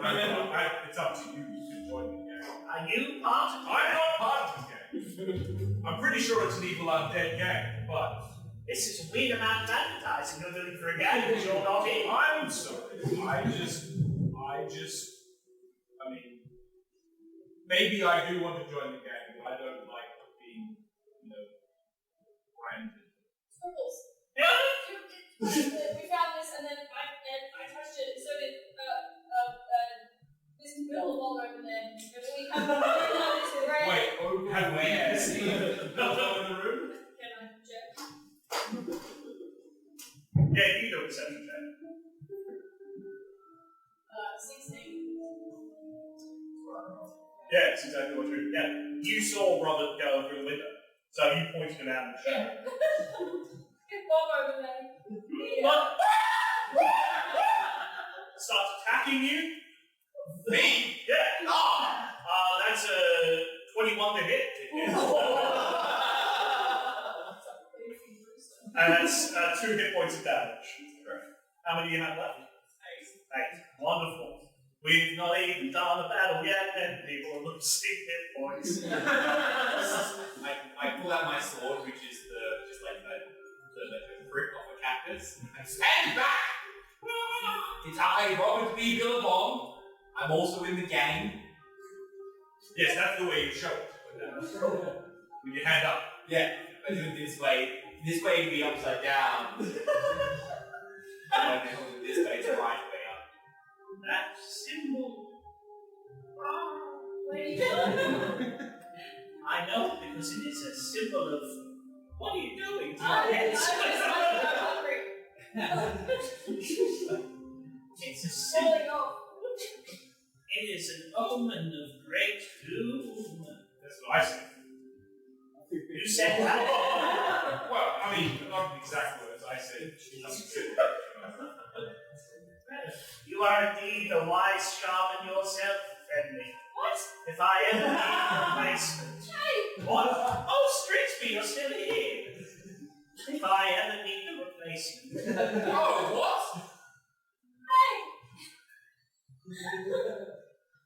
It's up to you. You can join the gang. Are you part of it? I'm not part of the gang. I'm pretty sure it's an evil undead gang, but this is a weird amount of advertising you're doing for a gang that you're not in. I'm sorry. I mean, maybe I do want to join the gang, but I don't like being, branded. Scribbles. Yeah? We found this and then I touched it, so did this middle wall over there. And we have this gray. Wait, have we seen the building in the room? Can I check? Yeah, you do a perception check. 16. Yeah, that's exactly what you're doing. Yeah, you saw Robert go through the window, so you pointed him out in the shadow. Bob over there. What? Starts attacking you. Me? Yeah. That's a 21 to hit. And that's 2 hit points of damage. How many do you have left? 8. Wonderful. We've not even done a battle yet, and people are losing hit points. I pull out my sword, which is just like the brick of a cactus. And stand back! It's I, Robert B. Billabong. I'm also in the gang. Yes, that's the way you show it. With your hand up. Yeah, I do it this way. This way would be upside down. And this way is the right way up. That symbol. Where are you going? I know because it is a symbol of. What are you doing? I'm hungry. It's a symbol. Falling off. It is an omen of great doom. That's what I say. You said that? Well, I mean, not the exact words. I said. You are indeed a wise shaman yourself, Friendly. What? If I ever need a replacement. Hey! What? Oh, Strigsby, you're still here. If I ever need a replacement. Oh, what? Hey!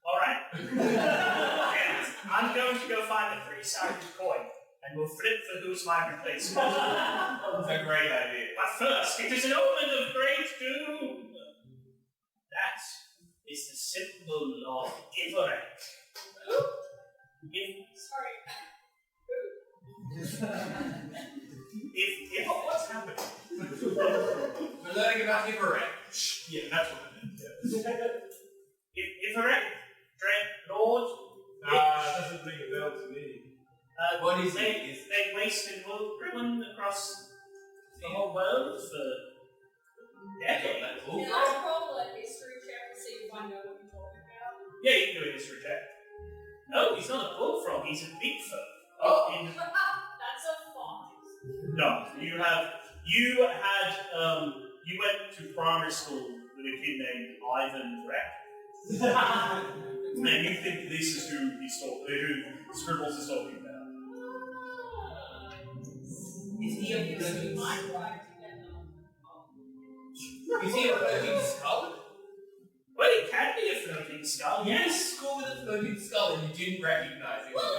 Alright. And I'm going to go find the 3-sided coin and we'll flip for who's my replacement. That's a great idea. But first, it is an omen of great doom. That is the symbol of Ivorek. Sorry. If What's happening? We're learning about Ivorek. Yeah, that's what I meant. Yeah. Ivorek, Dread Lord, Doesn't ring a bell to me. What is they, it? they wasted ruin across the whole world for decades. Can I roll a history check to see if I know what you're talking about? Yeah, you can do a history check. No, he's not a bullfrog, he's a Bigfolk. Oh. That's a 5. No, you went to primary school with a kid named Ivan Drek. And you think this is who Scribbles is talking about. Is he a floating Might ride together. Is he a floating skull? Well, it can be a floating skull, You went to yes. school with a floating skull and you didn't recognize it. Well,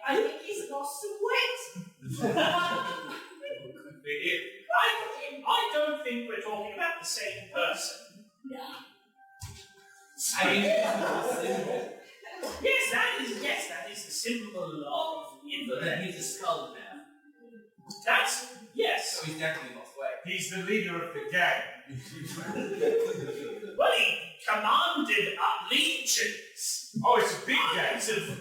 I think he's lost some weight. I don't think we're talking about the same person. No. I mean, it's a symbol. Yes, that is the symbol of But Ivorek. he's a skull now. That's, yes. So he's definitely lost weight. He's the leader of the gang. Well, he commanded legions. Oh, it's a big gang. Thousands of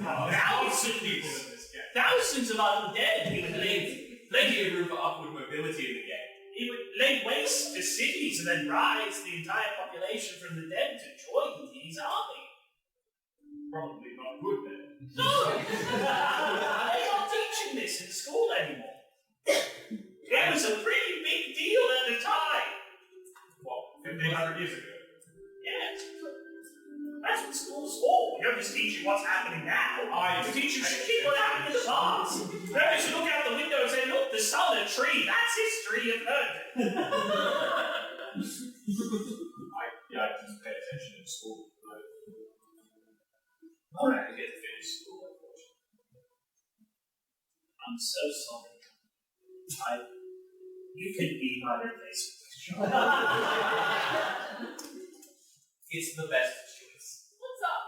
people in this gang. Thousands of undead. He would Plenty of room for upward mobility in the game. He would lay waste to cities and then rise the entire population from the dead to join his army. Probably not good then. No! They're not teaching this in school anymore. It was a pretty big deal at the time. What, 1,500 years ago? Yeah. That's what school's for. You don't just teach you what's happening now. You teach you what happened in the past. Maybe you should look out the window and say, look, the sun, a tree. That's history, you've heard it. I just pay attention in school. Alright, I get to finish school, unfortunately. I'm so sorry. You can be my replacement. It's the best choice. What's up?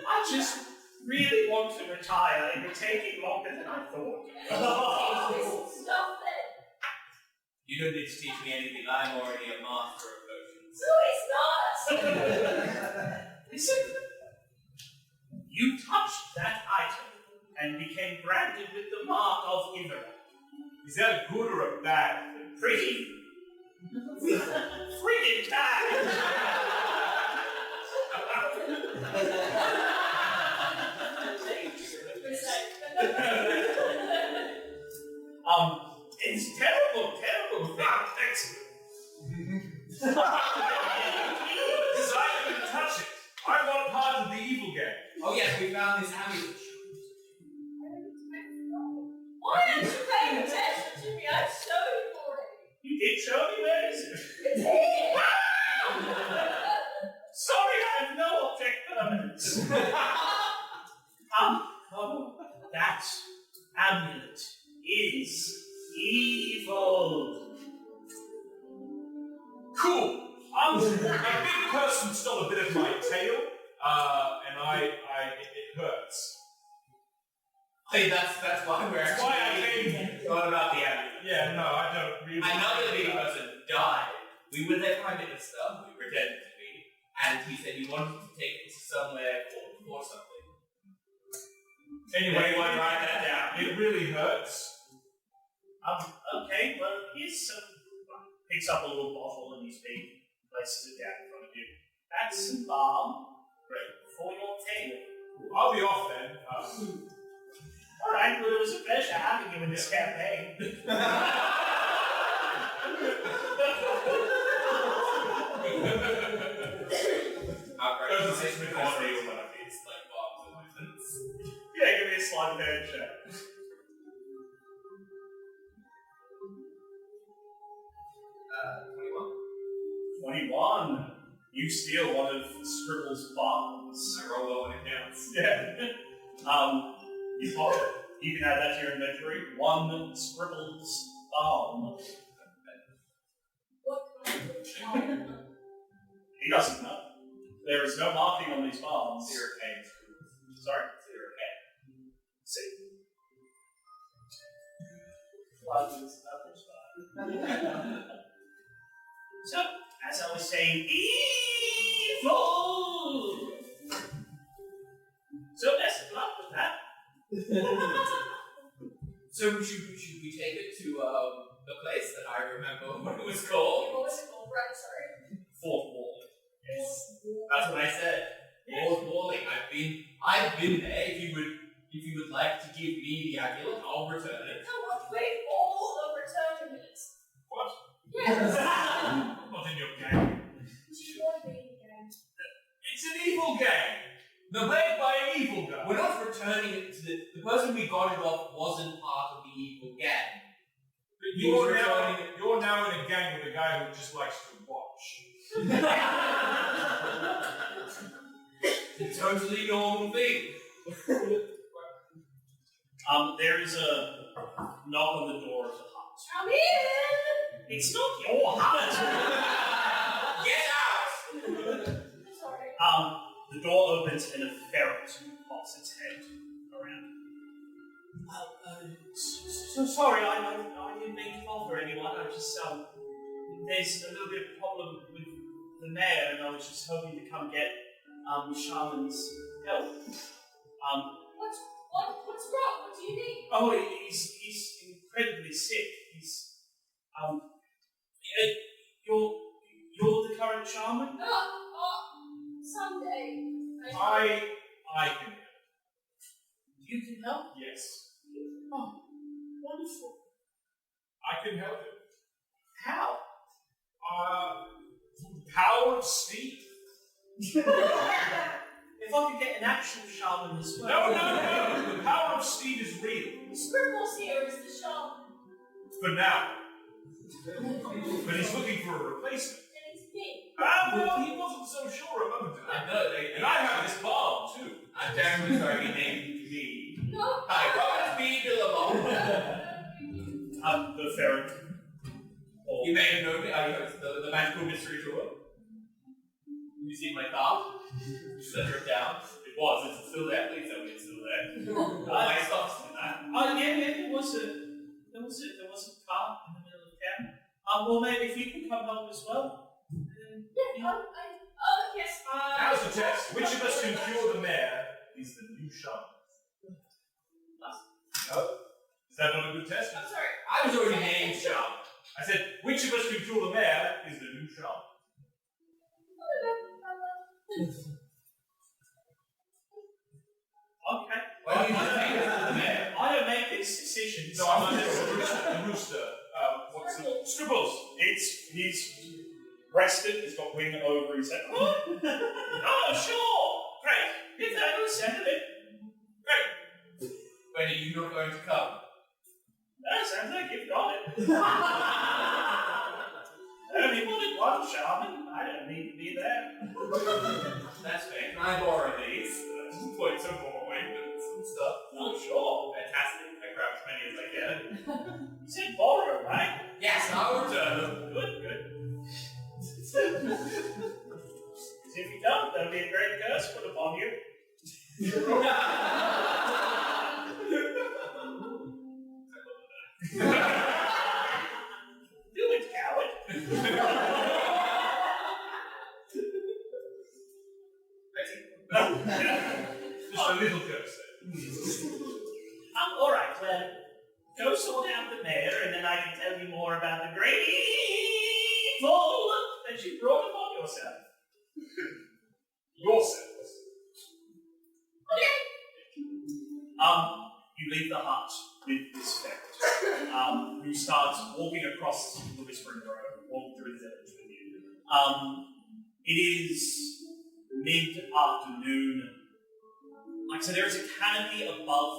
I just really want to retire. It would take it longer than I thought. This stuff then. You don't need to teach me anything. I'm already a master of potions. So it's not. Listen. You touched that item and became branded with the mark of Ivorek. Is that a good or a bad thing? Pretty friggin' bad. It's terrible thing. Excellent. Because I didn't touch it. I want part of the evil gang. Oh yes, we found this amulet. Why aren't you paying attention to me? I've showed you already. You did show me, where is it? It's here. Sorry, I have no object permanence. That amulet is evil. Cool. A big person stole a bit of my tail, and it hurts. Hey, that's why we're That's actually why I came. What about the amulet? Yeah, no, I don't really. Another big person died. We were their prime minister, we pretended to be, and he said he wanted to take it somewhere for something. Anyway, Anyone write that down? it really hurts. Okay, well, here's some. Picks up a little bottle and he's big, places it down in front of you. That's some balm. Great. For your tail. I'll be off then. Alright, well, it was a pleasure having you in this campaign. Doesn't seem to be one of these, like, bombs and weapons. Yeah, give me a slide band check. 21. You steal one of Scribble's bombs. I roll low when it counts. Yeah. You pop it. You can add that to your inventory. 1 scribbles balm. What kind of charm? He doesn't know. There is no marking on these balms. 0 K. Sorry. 0 K. See. So, as I was saying, evil! So, best of luck with that. So should we take it to the place that I remember what it was called? What was it called? Right, sorry. Fort Walling. That's what I said. Fort Walling. I've been there. If you would like to give me the amulet, I'll return it. Come on, wait all the return minutes. What? Yes. Not in your game. She won't be again. It's an evil game. They're made by an evil guy. We're not returning it to the person we got it off wasn't part of the evil gang. But He was you're now in a gang with a guy who just likes to watch. It's a totally normal thing. There is a knock on the door of the hut. Come in! It's not your hut! Get out! Sorry. The door opens and a ferret pops its head around. So sorry, I didn't mean to bother anyone. I just, there's a little bit of problem with the mayor, and I was just hoping to come get, Shaman's help. What's wrong? What do you need? Oh, he's incredibly sick. He's, you're the current shaman? Someday. I can help. You can help? Yes. Oh, wonderful. I can help him. How? Power of steed. If I could get an actual shaman as well. No. The power of steed is real. Scribbles here is the shop. For now. But he's looking for a replacement. And it's me. Well, he wasn't so sure a moment ago. I know, And I have this bomb, too. I'm damn was already named me. No. Hi, Robert B. Billabong. The ferret. You may have known me. It's the magical mystery tour. You see my car? Set her down. It was. It's still there. Please tell me it's still there. My stuff's in that. There was a car in the middle of town. Well, maybe if you can come help as well. Yes. Now's the test. Which of us can cure the mayor is the new shaman. No? Is that not a good test? I'm sorry. I was already named Shaman. I said, which of us can cure the mayor is the new shaman. Okay. Why don't you just name it the mayor? I don't make these decisions. No, I'm not the rooster. What's the... Scribbles. He's rested. He's got wing over his head. Oh, sure. Great. If that will settle it. Great. When are you not going to come? That sounds like you've got it. I only wanted one shaman. I don't need to be there. That's fair. Can I borrow these? Just point some more weapons and stuff. Oh, sure. Fantastic. I grab as many as I can. You said borrow, right? Yes, I'll return them. Good. If you don't, there'll be a great curse put upon you. Do it, coward. Just a little curse there. Alright, well, go sort out the mayor, and then I can tell you more about the great evil that you brought upon yourself. Yourselves. Okay. You leave the hut with this ferret, who starts walking across the Whispering Grove, walking through the village with you. It is mid-afternoon. Like I said, there is a canopy above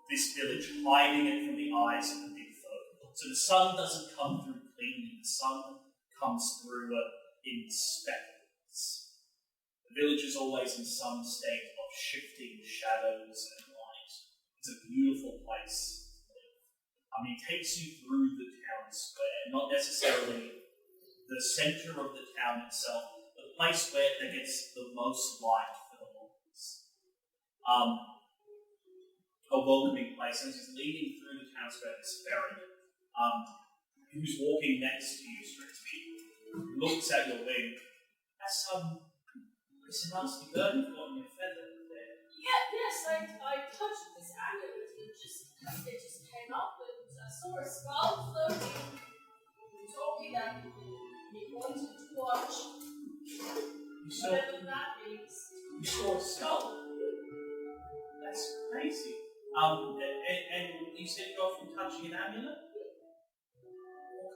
this village, hiding it from the eyes of the Bigfolk. So the sun doesn't come through cleanly, the sun comes through in speckles. The village is always in some state of shifting shadows and light. It's a beautiful place. It takes you through the town square, not necessarily the centre of the town itself, but the place where it gets the most light for the longest. A welcoming place. As he's leading through the town square, this ferry, who's walking next to you, Strixby, looks at your wing. That's it's a nasty bird you've got on your feather there. Yes, I touched this amulet and it just came up and I saw a skull floating. You told me that you wanted to watch whatever that means. You saw a skull? That's crazy. And you said you got from touching an amulet?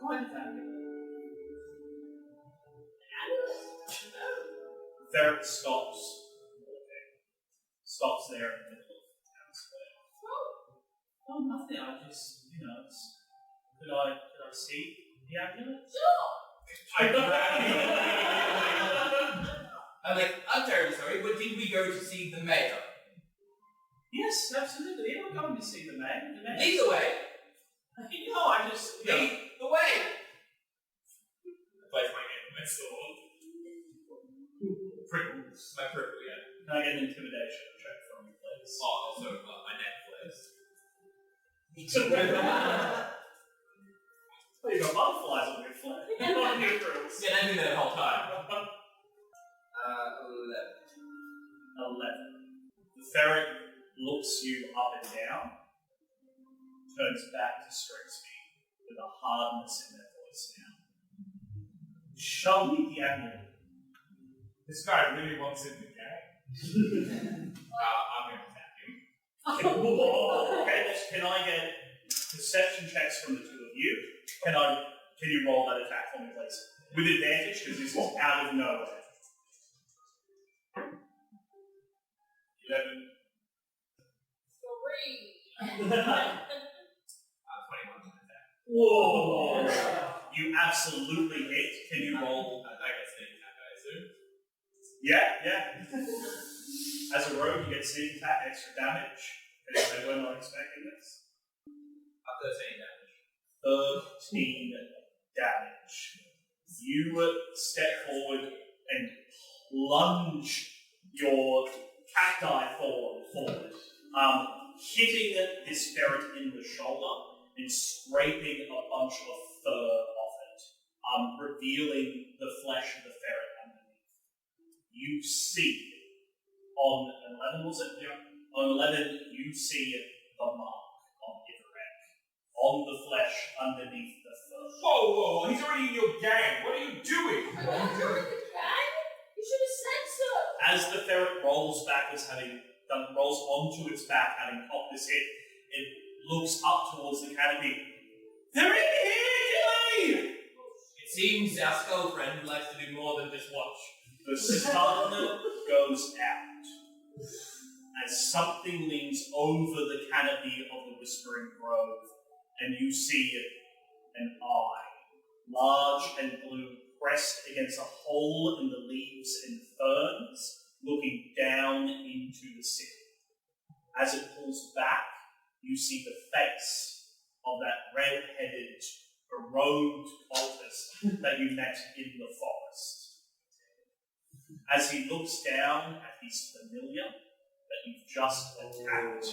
What kind of amulet? Ferret stops walking. Stops there in the middle of the town square. Oh, nothing. I just, could I see the amulet? I'm terribly sorry, but did we go to see the mayor? Yes, absolutely. We're going to see the mayor. Lead the way. I just... Lead the way. I place my hand on my sword. Prickles. My prickle, yeah. Can I get an intimidation check from you, please? Oh, also my neck flares. Well, you've got butterflies on your flag. Not your frills. Yeah, I knew that the whole time. 11. The ferret looks you up and down, turns back to Strixby with a hardness in their voice now. Show me the amulet. This guy really wants in the game. I'm going to attack him. Can I get perception checks from the two of you? Can you roll that attack for me, please? With advantage, because this is out of nowhere. 11. 3. 21 on attack. Whoa! You absolutely hit. Can you roll? I get sneak attack, I assume. Yeah. As a rogue, you get sneak attack, extra damage. They were not expecting this. 13 damage. You step forward and plunge your cacti forward, hitting this ferret in the shoulder and scraping a bunch of fur off it, revealing the flesh of the ferret underneath. You see, on 11 was it? Yeah. On 11, you see the mark on Ivorek, on the flesh underneath the fur. Whoa, he's already in your gang. What are you doing? I won't join the gang. You should have said so. As the ferret rolls backwards, rolls onto its back, having popped this hit, it looks up towards the canopy. They're in here, Gilly! It seems our skull friend likes to do more than just watch. The sun goes out as something leans over the canopy of the Whispering Grove, and you see an eye, large and blue, pressed against a hole in the leaves and ferns, looking down into the city. As it pulls back, you see the face of that red-headed, robed cultist that you met in the forest. As he looks down at his familiar that you've just attacked,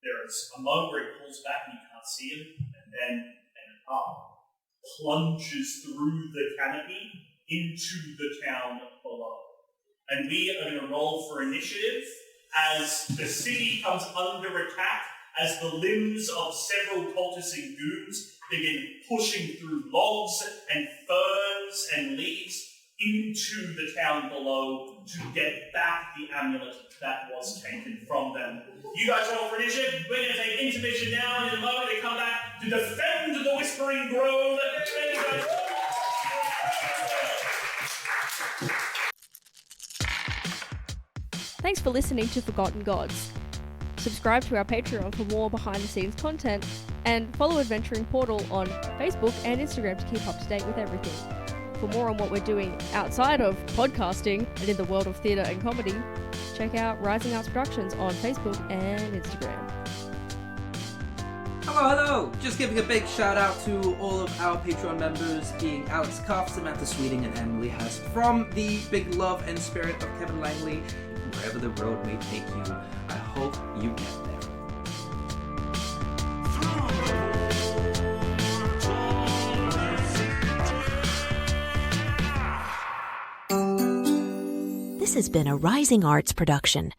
there is a moment where he pulls back and you can't see him, and then an arm plunges through the canopy into the town below. And we are going to roll for initiative as the city comes under attack, as the limbs of several cultists and goons begin pushing through logs and ferns and leaves into the town below to get back the amulet that was taken from them. You guys roll for initiative. We're going to take intermission now, and in a moment they come back to defend the Whispering Grove. Thanks for listening to Forgotten Gods. Subscribe to our Patreon for more behind-the-scenes content, and follow Adventuring Portal on Facebook and Instagram to keep up to date with everything. For more on what we're doing outside of podcasting and in the world of theatre and comedy, check out Rising Arts Productions on Facebook and Instagram. Hello! Just giving a big shout out to all of our Patreon members, being Alex Cuff, Samantha Sweeting, and Emily Hess, from the big love and spirit of Kevin Langley. Wherever the road may take you, I hope you get there. This has been a Rising Arts production.